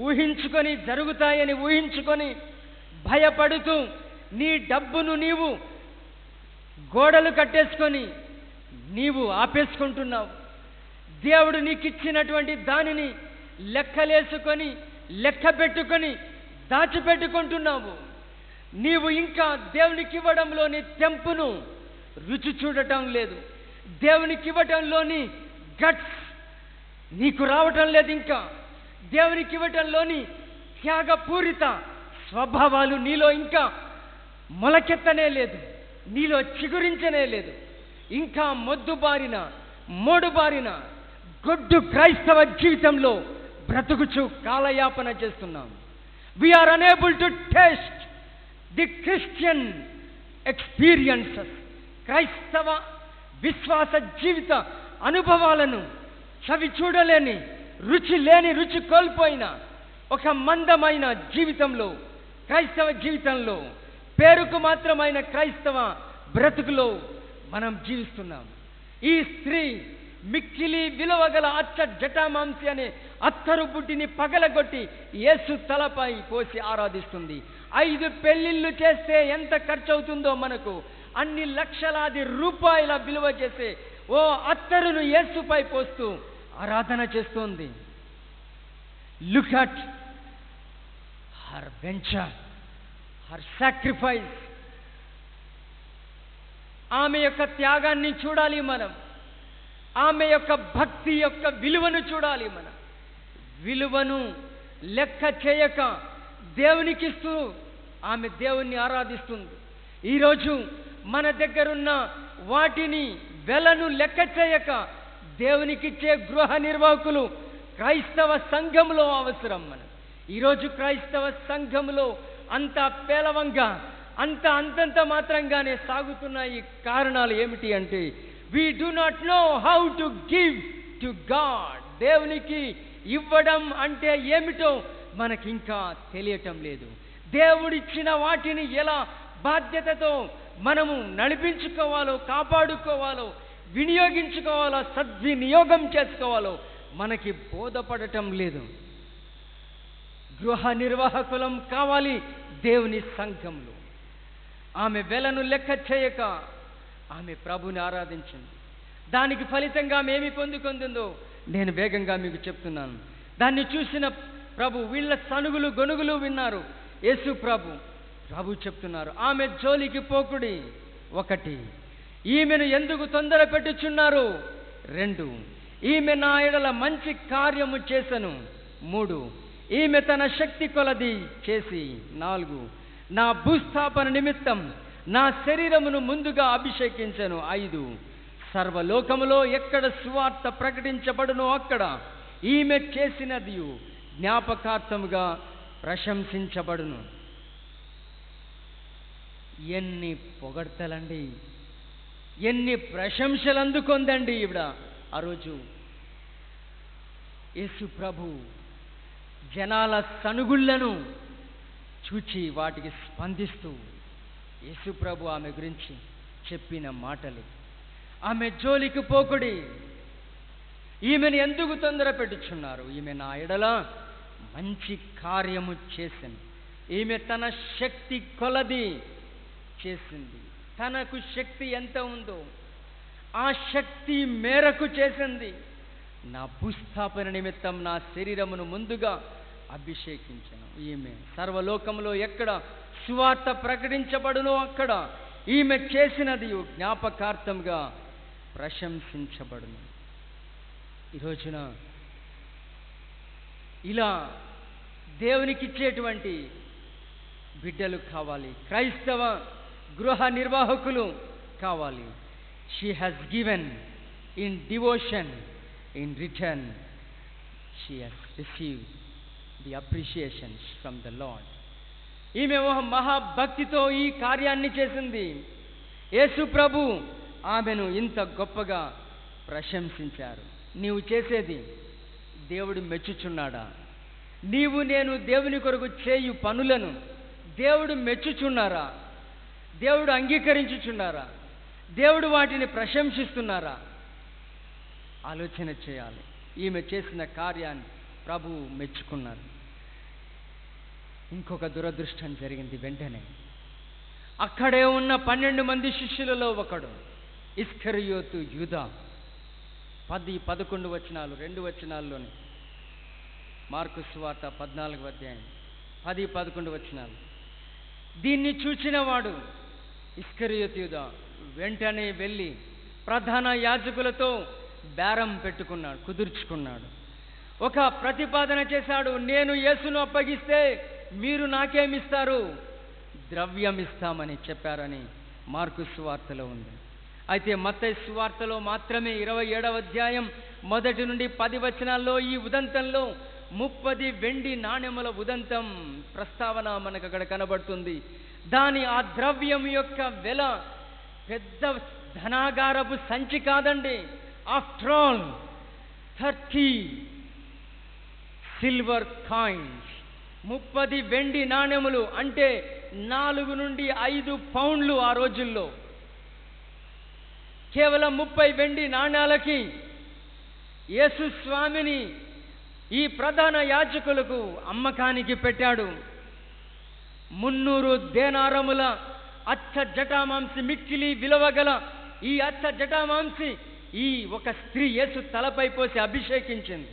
ఊహించుకొని, జరుగుతాయని ఊహించుకొని భయపడుతూ నీ డబ్బును నీవు గోడలు కట్టేసుకొని నీవు ఆపేసుకుంటున్నావు. దేవుడు నీకు ఇచ్చినటువంటి దానిని లెక్కలేసుకొని, లెక్క పెట్టుకొని దాచిపెట్టుకుంటున్నావు. నీవు ఇంకా దేవునికి ఇవ్వడంలోని తెంపును రుచి చూడటం లేదు. దేవునికి ఇవ్వటంలోని గట్స్ నీకు రావటం లేదు. ఇంకా దేవునికి ఇవ్వటంలోని త్యాగపూరిత స్వభావాలు నీలో ఇంకా మొలకెత్తనే లేదు, నీలో చిగురించనే లేదు. ఇంకా మొద్దుబారిన, మోడుబారిన గొడ్డు క్రైస్తవ జీవితంలో బ్రతుకుచు కాలయాపన చేస్తున్నాం. We are unable to taste the Christian experiences. క్రైస్తవ విశ్వాస జీవిత అనుభవాలను చవి చూడలేని, రుచి లేని, రుచి కోల్పోయిన ఒక మందమైన జీవితంలో, క్రైస్తవ జీవితంలో, పేరుకు మాత్రమైన క్రైస్తవ బ్రతుకులో మనం జీవిస్తున్నాం. ఈ స్త్రీ మిక్కిలి విలువగల అచ్చ జటామాంసి అనే అత్తరు బుడ్డిని పగలగొట్టి యేసు తలపై పోసి ఆరాధిస్తుంది. 5 పెళ్ళిళ్ళు చేస్తే ఎంత ఖర్చు అవుతుందో మనకు అన్ని లక్షలాది రూపాయల విలువ చేసే ఓ అత్తరును యేసుపై పోస్తూ ఆరాధన చేస్తోంది. Look at her venture, her sacrifice. ఆమె యొక్క త్యాగాన్ని చూడాలి మనం. ఆమె యొక్క భక్తి యొక్క విలువను చూడాలి మనం. విలువను లెక్క చేయక దేవునికిస్తూ ఆమె దేవుణ్ణి ఆరాధిస్తుంది. ఈరోజు మన దగ్గరున్న వాటిని వెలను లెక్క చేయక దేవునికిచ్చే గృహ నిర్వాహకులు క్రైస్తవ సంఘంలో అవసరం. మనం ఈరోజు క్రైస్తవ సంఘంలో అంత పేలవంగా, అంతంత మాత్రంగానే సాగుతున్న ఈ కారణాలు ఏమిటి అంటే, we do not know how to give to God. దేవునికి ఇవ్వడం అంటే ఏమిటో మనకింకా తెలియటం లేదు. దేవుడిచ్చిన వాటిని ఎలా బాధ్యతతో మనము నడిపించుకోవాలో, కాపాడుకోవాలో, వినియోగించుకోవాలో, సద్వినియోగం చేసుకోవాలో మనకి బోధపడటం లేదు. గృహ నిర్వాహకులం కావాలి దేవుని సంఘంలో. ఆమె వెలను లెక్క చేయక ఆమె ప్రభుని ఆరాధించింది. దానికి ఫలితంగా ఆమె ఏమి పొందుకుందో నేను వేగంగా మీకు చెప్తున్నాను. దాన్ని చూసిన ప్రభు వీళ్ళ సనుగులు గొనుగులు విన్నారు. యేసు ప్రభు చెప్తున్నారు, ఆమె జోలికి పోకుడి. 1, ఈమెను ఎందుకు తొందర పెట్టుచున్నారు? 2, ఈమె నా ఎడల మంచి కార్యము చేసెను. 3, ఈమె తన శక్తి కొలది చేసి. 4, నా భూస్థాపన నిమిత్తం నా శరీరమును ముందుగా అభిషేకించెను. 5, సర్వలోకములో ఎక్కడ సువార్త ప్రకటించబడునో అక్కడ ఈమె చేసినది జ్ఞాపకార్థముగా ప్రశంసించబడును. ఎన్ని పొగడ్తలండి, ఎన్ని ప్రశంసలు అందుకొందండి ఈవిడ. ఆ రోజు యేసు ప్రభు జనాల సనుగుళ్లను చూచి వాటికి స్పందిస్తూ యేసు ప్రభు ఆమె గురించి చెప్పిన మాటలు, ఆమె జోలికి పోకుడి, ఈమెను ఎందుకు తొందర పెట్టుచున్నారు? ఈమె నా ఎడల మంచి కార్యము చేసింది. ఈమె తన శక్తి కొలది చేసింది. తనకు శక్తి ఎంత ఉందో ఆ శక్తి మేరకు చేసింది. నా భూస్థాపన నిమిత్తం నా శరీరమును ముందుగా అభిషేకించను. ఈమె సర్వలోకంలో ఎక్కడ సువార్త ప్రకటించబడునో అక్కడ ఈమె చేసినది జ్ఞాపకార్థంగా ప్రశంసించబడును. ఈ రోజున ఇలా దేవునికిచ్చేటువంటి బిడ్డలు కావాలి, క్రైస్తవ గృహ నిర్వాహకులు కావాలి. She has given in devotion, in return she has received the appreciations from the lord. ఈమె మహాభక్తితో ఈ కార్యాన్ని చేసింది. యేసు ప్రభు ఆమెను ఇంత గొప్పగా ప్రశంసించారు. నీవు చేసేది దేవుడు మెచ్చుచున్నాడా? నీవు నేను దేవుని కొరకు చేయు పనులను దేవుడు మెచ్చుచున్నారా? దేవుడు అంగీకరించుచున్నారా? దేవుడు వాటిని ప్రశంసిస్తున్నారా? ఆలోచన చేయాలి. ఈమె చేసిన కార్యాన్ని ప్రభు మెచ్చుకున్నారు. ఇంకొక దురదృష్టం జరిగింది. వెంటనే అక్కడే ఉన్న 12 మంది శిష్యులలో ఒకడు ఇస్కరియోతు యూదా. 10-11 వచనాలు, 2 వచనాల్లోని మార్కు సువార్త 14వ అధ్యాయం 10-11 వచనాలు. దీన్ని చూచిన వాడు ఇస్కరియోతు యూదా వెంటనే వెళ్ళి ప్రధాన యాజకులతో బేరం పెట్టుకున్నాడు, కుదుర్చుకున్నాడు. ఒక ప్రతిపాదన చేశాడు. నేను యేసును అప్పగిస్తే మీరు నాకేమిస్తారు? ద్రవ్యం ఇస్తామని చెప్పారని మార్కు సువార్తలో ఉంది. అయితే మత్తయి సువార్తలో మాత్రమే 27వ అధ్యాయం 1 నుండి 10 వచనాల్లో ఈ ఉదంతంలో 30 వెండి నాణెముల ఉదంతం ప్రస్తావన మనకు అక్కడ కనబడుతుంది. ఆ ద్రవ్యం యొక్క వెల పెద్ద ధనాగారపు సంచి కాదండి. ఆఫ్టర్ ఆల్ 30 సిల్వర్ కాయిన్స్, 30 వెండి నాణెములు అంటే 4 నుండి 5 పౌండ్లు ఆ రోజుల్లో. కేవలం 30 వెండి నాణ్యాలకి యేసు స్వామిని ఈ ప్రధాన యాజకులకు అమ్మకానికి పెట్టాడు. 300 దేనారముల అచ్చ జటామాంసి మిక్కిలి విలువగల ఈ అచ్చ జటామాంసి ఈ ఒక స్త్రీ యేసు తలపై పోసి అభిషేకించింది.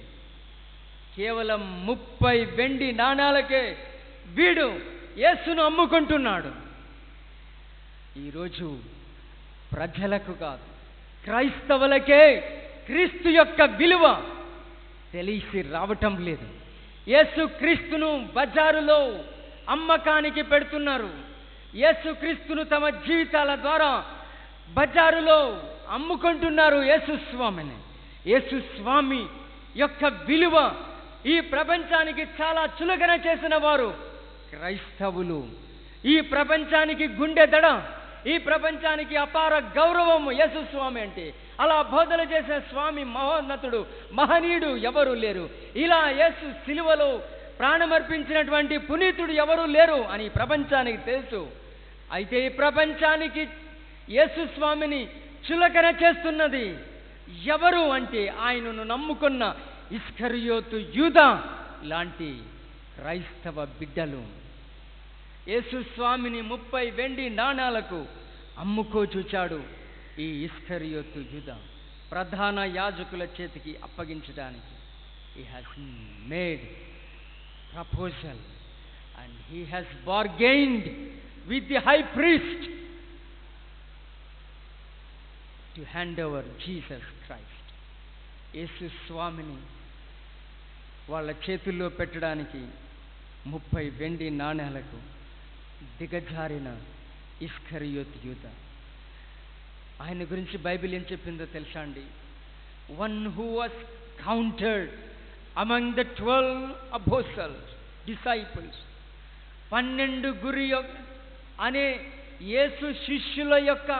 కేవలం 30 వెండి నాణాలకే వీడు యేసును అమ్ముకుంటున్నాడు. ఈరోజు ప్రజలకు కాదు, క్రైస్తవులకే క్రీస్తు యొక్క విలువ తెలిసి రావటం లేదు. యేసు క్రీస్తును బజారులో అమ్మకానికి పెడుతున్నారు. యేసు క్రీస్తును తమ జీవితాల ద్వారా బజారులో అమ్ముకుంటున్నారు యేసు స్వామిని. యేసు స్వామి యొక్క విలువ ఈ ప్రపంచానికి చాలా చులకన చేసిన వారు క్రైస్తవులు. ఈ ప్రపంచానికి గుండె దడ, ఈ ప్రపంచానికి అపార గౌరవము యేసు స్వామి అంటే. అలా బోధన చేసే స్వామి మహోన్నతుడు, మహనీయుడు ఎవరు లేరు. ఇలా యేసు సిలువలో ప్రాణమర్పించినటువంటి పునీతుడు ఎవరు లేరు అని ప్రపంచానికి తెలుసు. అయితే ఈ ప్రపంచానికి యేసు స్వామిని చులకన చేస్తున్నది ఎవరు అంటే ఆయనను నమ్ముకున్న ఇస్కరియోతు యూదా లాంటి క్రైస్తవ బిడ్డలు. యేసు స్వామిని 30 వెండి నాణాలకు అమ్ముకోచూచాడు ఈ ఇస్కరియోతు యూదా. ప్రధాన యాజకుల చేతికి అప్పగించడానికి he has made proposal and he has bargained with the high priest to hand over Jesus Christ. యేసు స్వామిని వాళ్ళ చేతుల్లో పెట్టడానికి 30 వెండి నాణేలకు దిగజారిన ఇస్కరియోతు యూదా. ఆయన గురించి బైబిల్ ఏం చెప్పిందో తెలుసా అండి? One who was counted among the 12 apostles, disciples. 12 అనే యేసు శిష్యుల యొక్క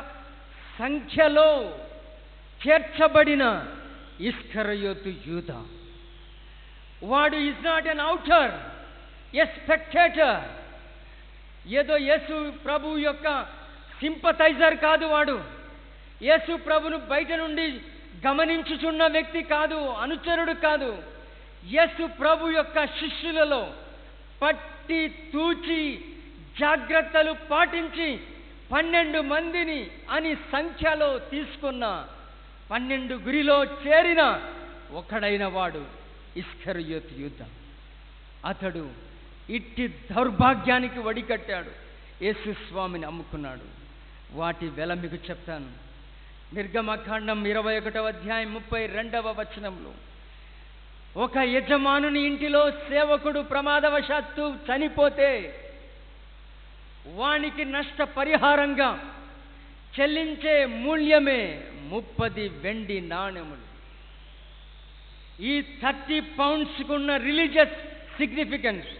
సంఖ్యలో చేర్చబడిన ఇస్కరియోతు యూదా. వాడు is not an outer, a spectator. ఏదో యేసు ప్రభు యొక్క సింపథైజర్ కాదు వాడు. యేసు ప్రభును బయట నుండి గమనించుచున్న వ్యక్తి కాదు, అనుచరుడు కాదు. యేసు ప్రభు యొక్క శిష్యులలో పట్టి తూచి జాగ్రత్తలు పాటించి 12 మందిని అని సంఖ్యలో తీసుకున్న 12 చేరిన ఒకడైన వాడు ఇస్కరియోతు యూదా. అతడు ఇట్టి దౌర్భాగ్యానికి వడికట్టాడు. యేసు స్వామిని అమ్ముకున్నాడు. వాటి వెల మీకు చెప్తాను. నిర్గమకాండం 21వ అధ్యాయం 32వ వచనంలో, ఒక యజమానుని ఇంటిలో సేవకుడు ప్రమాదవశాత్తు చనిపోతే వానికి నష్టపరిహారంగా చెల్లించే మూల్యమే 30 వెండి నాణెములు. ఈ 30 పౌండ్స్కున్న రిలీజియస్ సిగ్నిఫికెన్స్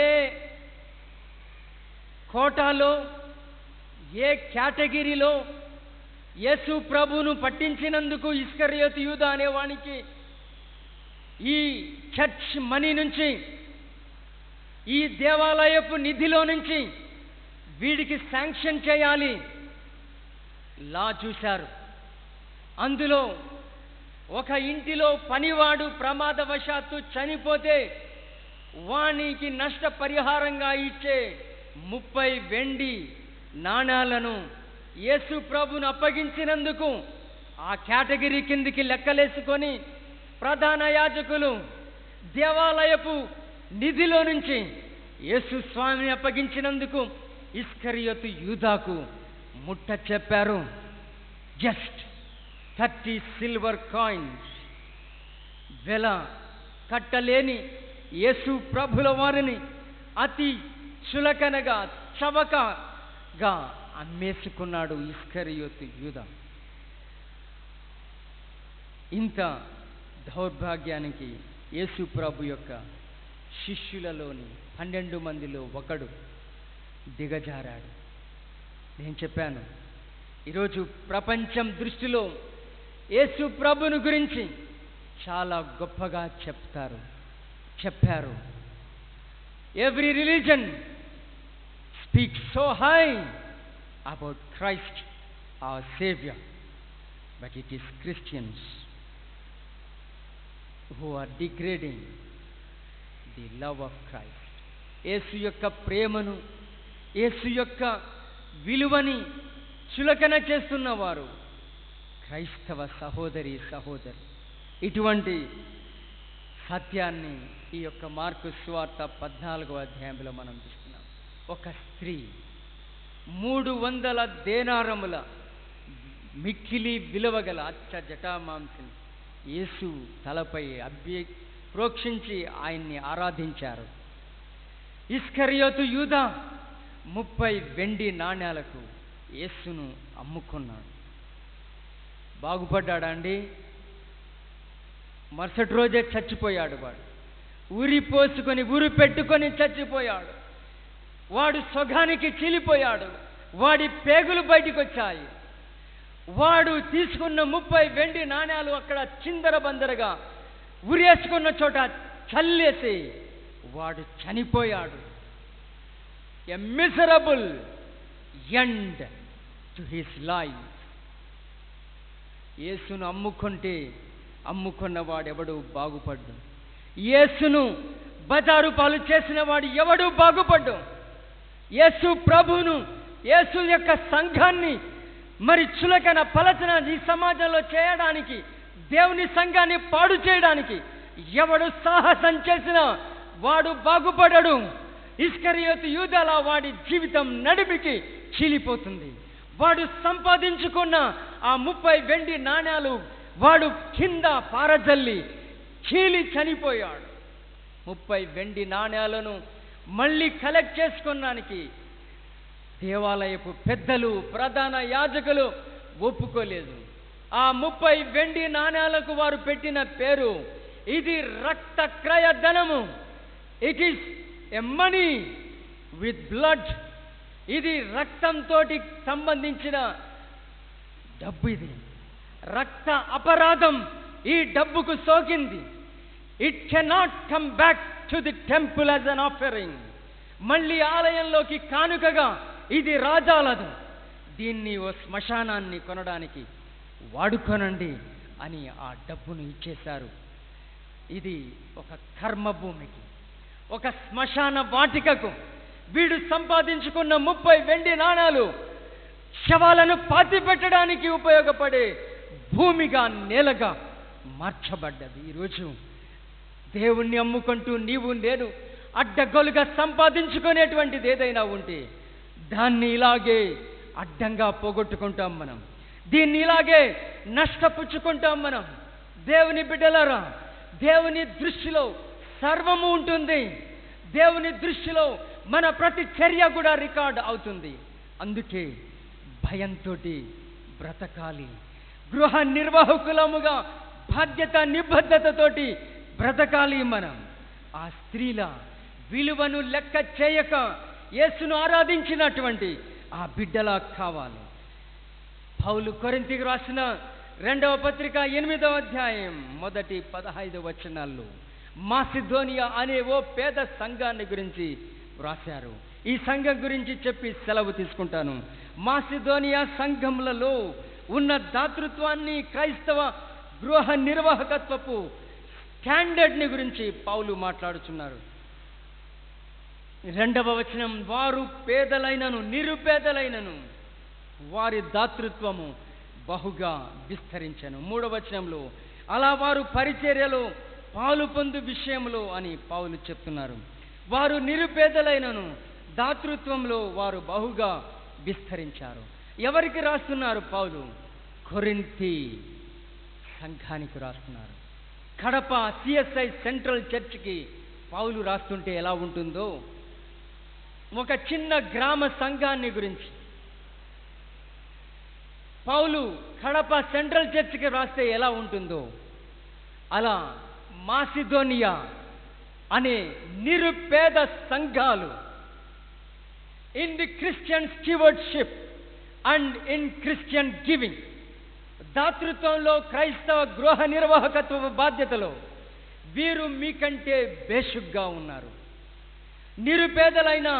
ఏ కోటాలో, ఏ కేటగిరీలో యేసు ప్రభువును పట్టించినందుకు ఇస్కరియోతు యూదా అనేవానికి ఈ చర్చ్ మనీ నుంచి, ఈ దేవాలయపు నిధిలో నుంచి వీడికి శాంక్షన్ చేయాలి లా చూశారు. అందులో ఒక ఇంటిలో పనివాడు ప్రమాదవశాత్తు చనిపోతే వానికి నష్టపరిహారంగా ఇచ్చే 30 వెండి నాణాలను యేసు ప్రభువును అప్పగించినందుకు ఆ కేటగిరీ కిందికి లెక్కలేసుకొని ప్రధాన యాజకులు దేవాలయపు నిధిలో నుంచి యేసు స్వామిని అప్పగించినందుకు ఇస్కరియోతు యూదాకు ముట్ట చెప్పారు. Just 30 silver coins. వెల కట్టలేని యేసు ప్రభుల వారిని అతి చులకనగా, చవకగా అమ్మేసుకున్నాడు ఇస్కరియోతు యూదా. ఇంత దౌర్భాగ్యానికి యేసు ప్రభు యొక్క శిష్యులలోని 12 మందిలో ఒకడు దిగజారాడు. నేను చెప్పాను, ఈరోజు ప్రపంచం దృష్టిలో యేసు ప్రభుని గురించి చాలా గొప్పగా చెప్పారు. Every religion speaks so high about Christ our saviour, but it is Christians who are degrading the love of Christ. యేసు యొక్క ప్రేమను, యేసు యొక్క విలువని చులకన చేస్తున్నవారు క్రైస్తవ సహోదరి. ఇటువంటి సత్యాన్ని ఈ యొక్క మార్కు సువార్త 14వ అధ్యాయంలో మనం చూస్తున్నాం. ఒక స్త్రీ 300 దేనారముల మిక్కిలి విలువగల అచ్చ జటామాంసిని యేసు తలపై ప్రోక్షించి ఆయన్ని ఆరాధించారు. ఇస్కరియోతు యూదా 30 వెండి నాణ్యాలకు యేసును అమ్ముకున్నాడు. బాగుపడ్డాడా అండి? మరుసటి రోజే చచ్చిపోయాడు. వాడు ఊరి పెట్టుకొని చచ్చిపోయాడు. వాడు సొగానికి చీలిపోయాడు. వాడి పేగులు బయటికి వచ్చాయి. వాడు తీసుకున్న 30 వెండి నాణ్యాలు అక్కడ చిందరబందరగా ఉరేసుకున్న చోట చల్లేసి వాడు చనిపోయాడు. A miserable end to his life. యేసును అమ్ముకున్న వాడెవడు బాగుపడ్డు? యేసును బజారు పాలు చేసిన వాడు ఎవడు బాగుపడ్డు? యేసు ప్రభువును, యేసు యొక్క సంఘాన్ని మరి చులకన పలచన ఈ సమాజంలో చేయడానికి, దేవుని సంఘాన్ని పాడు చేయడానికి ఎవడు సాహసం చేసినా వాడు బాగుపడడు. ఇస్కరియోతు యూదాల వాడి జీవితం నడిమికి చీలిపోతుంది. వాడు సంపాదించుకున్న ఆ 30 వెండి నాణ్యాలు వాడు కింద పారజల్లి చీలి చనిపోయాడు. 30 వెండి నాణ్యాలను మళ్ళీ కలెక్ట్ చేసుకోవడానికి దేవాలయపు పెద్దలు, ప్రధాన యాజకులు ఒప్పుకోలేదు. ఆ 30 వెండి నాణ్యాలకు వారు పెట్టిన పేరు, ఇది రక్త క్రయ ధనము. It is a money with blood. ఇది రక్తంతో సంబంధించిన డబ్బు. ఇది రక్త అపరాధం ఈ డబ్బుకు సోకింది. It cannot come back to the temple as an offering. మళ్ళీ ఆలయంలోకి కానుకగా ఇది రాజాలదు. దీన్ని ఓ శ్మశానాన్ని కొనడానికి వాడుకొనండి అని ఆ డబ్బును ఇచ్చేశారు. ఇది ఒక కర్మభూమికి, ఒక శ్మశాన వాటికకు వీడు సంపాదించుకున్న 30 వెండి నాణాలు శవాలను పాతిపెట్టడానికి ఉపయోగపడే భూమిగా, నేలగా మార్చబడ్డది. ఈరోజు దేవుణ్ణి అమ్ముకుంటూ నీవు నేను అడ్డగోలుగా సంపాదించుకునేటువంటిది ఏదైనా ఉంటే దాన్ని ఇలాగే అడ్డంగా పోగొట్టుకుంటాం మనం. దీన్ని ఇలాగే నష్టపుచ్చుకుంటాం మనం. దేవుని బిడ్డలారా, దేవుని దృష్టిలో సర్వము ఉంటుంది. దేవుని దృష్టిలో మన ప్రతి చర్య కూడా రికార్డ్ అవుతుంది. అందుకే భయంతో బ్రతకాలి. గృహ నిర్వాహకులముగా బాధ్యత నిబద్ధతతోటి బ్రతకాలి మనం. ఆ స్త్రీల విలువను లెక్క చేయక యేసును ఆరాధించినటువంటి ఆ బిడ్డలా కావాలి. పౌలు కొరింథీయులకు రాసిన 2వ పత్రిక 8వ అధ్యాయం 1-15 వచనాల్లో మాసిదోనియా అనే ఓ పేద సంఘాన్ని గురించి వ్రాశారు. ఈ సంఘం గురించి చెప్పి సెలవు తీసుకుంటాను. మాసిదోనియా సంఘములలో ఉన్న దాతృత్వాన్ని, క్రైస్తవ గృహ నిర్వాహకత్వపు స్టాండర్డ్ని గురించి పౌలు మాట్లాడుతున్నారు. 2వ వచనం, వారు పేదలైనను నిరుపేదలైనను వారి దాతృత్వము బహుగా విస్తరించెను. 3వ వచనంలో, అలా వారు పరిచర్యలో పాలు పొందు విషయంలో అని పౌలు చెప్తున్నారు. వారు నిరుపేదలైనను దాతృత్వంలో వారు బహుగా విస్తరించారు. ఎవరికి రాస్తున్నారు పౌలు? కొరింథీ సంఘానికి రాస్తున్నారు. కడప సిఎస్ఐ సెంట్రల్ చర్చ్కి పౌలు రాస్తుంటే ఎలా ఉంటుందో, ఒక చిన్న గ్రామ సంఘాన్ని గురించి పౌలు కడప సెంట్రల్ చర్చ్కి రాస్తే ఎలా ఉంటుందో, అలా మాసిదోనియా అనే నిరుపేద సంఘాలు in the Christian stewardship and in Christian giving, దాతృత్వంలో, క్రైస్తవ గృహ నిర్వాహకత్వ బాధ్యతలో వీరు మీకంటే బేషుగ్గా ఉన్నారు. నిరుపేదలైన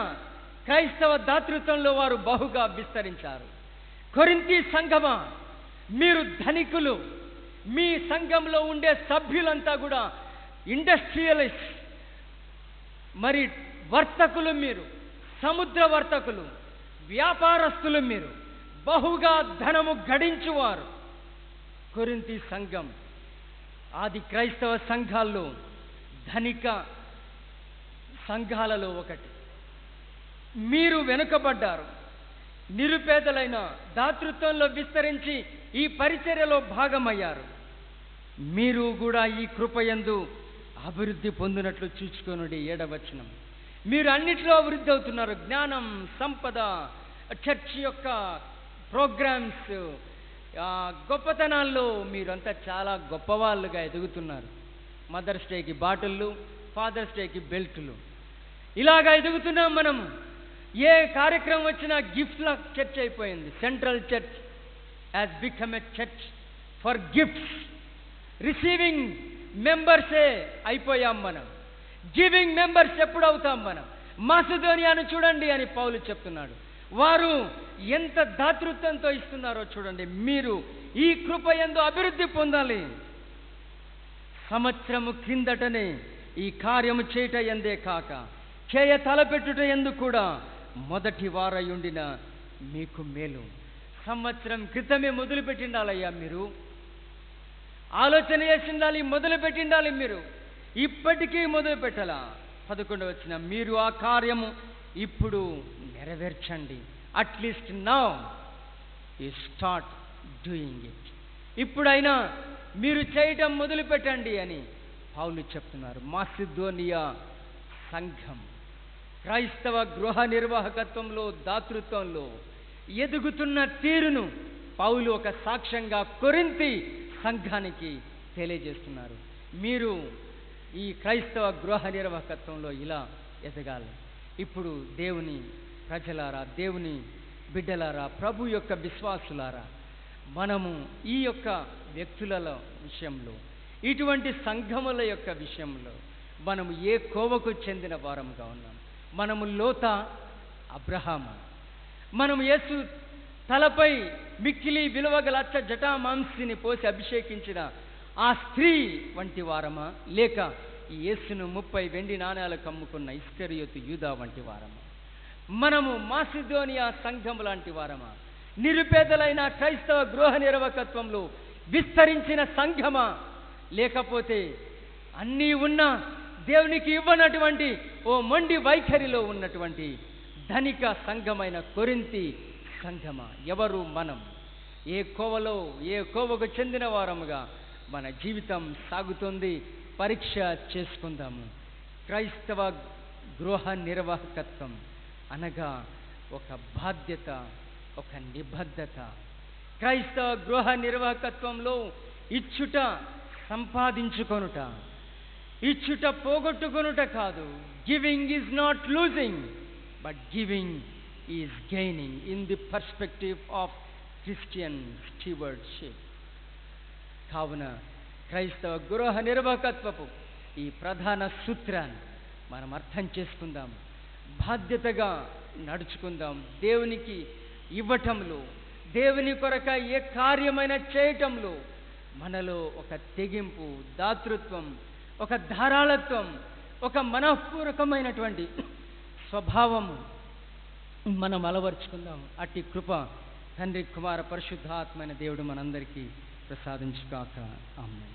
క్రైస్తవ దాతృత్వంలో వారు బహుగా విస్తరించారు. కొరింథీ సంఘమా, మీరు ధనికులు. మీ సంఘంలో ఉండే సభ్యులంతా కూడా ఇండస్ట్రియలిస్ట్, మరి వర్తకులు. మీరు సముద్ర వర్తకులు, వ్యాపారస్తులు. మీరు బహుగా ధనము గడించువారు. కొరింథీ సంఘం ఆది క్రైస్తవ సంఘాల్లో ధనిక సంఘాలలో ఒకటి. మీరు వెనుకబడ్డారు. నిరుపేదలైన దాతృత్వంలో విస్తరించి ఈ పరిచర్యలో భాగమయ్యారు. మీరు కూడా ఈ కృపయందు అభివృద్ధి పొందినట్లు చూచుకొనుడి. 7వ వచనం, మీరు అన్నిటిలో అభివృద్ధి అవుతున్నారు. జ్ఞానం, సంపద, చర్చ్ యొక్క ప్రోగ్రామ్స్, గొప్పతనాల్లో మీరంతా చాలా గొప్పవాళ్ళుగా ఎదుగుతున్నారు. మదర్స్ డేకి బాటిళ్ళు, ఫాదర్స్ డేకి బెల్టులు, ఇలాగా ఎదుగుతున్నాం మనము. ఏ కార్యక్రమం వచ్చినా గిఫ్ట్ల చర్చ్ అయిపోయింది. Central church has become a church for gifts. Receiving మెంబర్సే అయిపోయాం మనం. గివింగ్ మెంబర్స్ ఎప్పుడు అవుతాం మనం? మాసిదోనియాను చూడండి అని పౌలు చెప్తున్నాడు. వారు ఎంత దాతృత్వంతో ఇస్తున్నారో చూడండి. మీరు ఈ కృపయందు అభివృద్ధి పొందాలి. సంవత్సరము క్రిందటనే ఈ కార్యము చేయట ఎందే కాక చేయ తలపెట్టుట ఎందు కూడా మొదటి వారయుండిన మీకు మేలు. సంవత్సరం క్రితమే మొదలుపెట్టిండాలయ్యా మీరు. ఆలోచన చేసిండాలి, మొదలుపెట్టిండాలి మీరు. ఇప్పటికీ మొదలు పెట్టాలా. 11వ వచనం, మీరు ఆ కార్యము ఇప్పుడు నెరవేర్చండి. At least now you start doing it. ఇప్పుడైనా మీరు చేయటం మొదలుపెట్టండి అని పౌలు చెప్తున్నారు. మాసిదోనియా సంఘం క్రైస్తవ గృహ నిర్వాహకత్వంలో, దాతృత్వంలో ఎదుగుతున్న తీరును పౌలు ఒక సాక్ష్యంగా కొరింథీ సంఘానికి తెలియజేస్తున్నారు. మీరు ఈ క్రైస్తవ గృహ నిర్వాహకత్వంలో ఇలా ఎదగాలి. ఇప్పుడు దేవుని ప్రజలారా, దేవుని బిడ్డలారా, ప్రభు యొక్క విశ్వాసులారా, మనము ఈ యొక్క వ్యక్తుల విషయంలో, ఇటువంటి సంఘముల యొక్క విషయంలో మనము ఏ కోవకు చెందిన వారముగా ఉన్నాం? మనము లోత, అబ్రహాము. మనము యేసు తలపై మిక్కిలి విలువగల అచ్చ జటామాంసిని పోసి అభిషేకించిన ఆ స్త్రీ వంటి వారమా, లేక ఈ యేసును 30 వెండి నాణ్యాలకు అమ్ముకున్న ఇస్కరియోతు యూదా వంటి వారమా? మనము మాసిదోనియా సంఘం లాంటి వారమా? నిరుపేదలైన క్రైస్తవ గృహ నిర్వాహకత్వంలో విస్తరించిన సంఘమా? లేకపోతే అన్నీ ఉన్న దేవునికి ఇవ్వనటువంటి ఓ మొండి వైఖరిలో ఉన్నటువంటి ధనిక సంఘమైన కొరింథీ సంఘమా? ఎవరు మనం? ఏ కోవలో, ఏ కోవకు చెందిన వారముగా మన జీవితం సాగుతుంది? పరీక్ష చేసుకుందాము. క్రైస్తవ గృహ నిర్వాహకత్వం అనగా ఒక బాధ్యత, ఒక నిబద్ధత. క్రైస్తవ గృహ నిర్వాహకత్వంలో ఇచ్చుట సంపాదించుకొనుట, ఇచ్చుట పోగొట్టుకొనుట కాదు. Giving is not losing, but giving is gaining in the perspective of Christian stewardship. కావున క్రైస్తవ గృహ నిర్వాహకత్వపు ఈ ప్రధాన సూత్రాన్ని మనం అర్థం చేసుకుందాం, బాధ్యతగా నడుచుకుందాం. దేవునికి ఇవ్వటంలో, దేవుని కొరక ఏ కార్యమైనా చేయటంలో మనలో ఒక తెగింపు, దాతృత్వం, ఒక ధారాళత్వం, ఒక మనఃపూర్వకమైనటువంటి స్వభావము మనం అలవర్చుకుందాం. అట్టి కృప తండ్రి, కుమార, పరిశుద్ధాత్మైన దేవుడు మనందరికీ ప్రసాదించుగాక. ఆమేన్.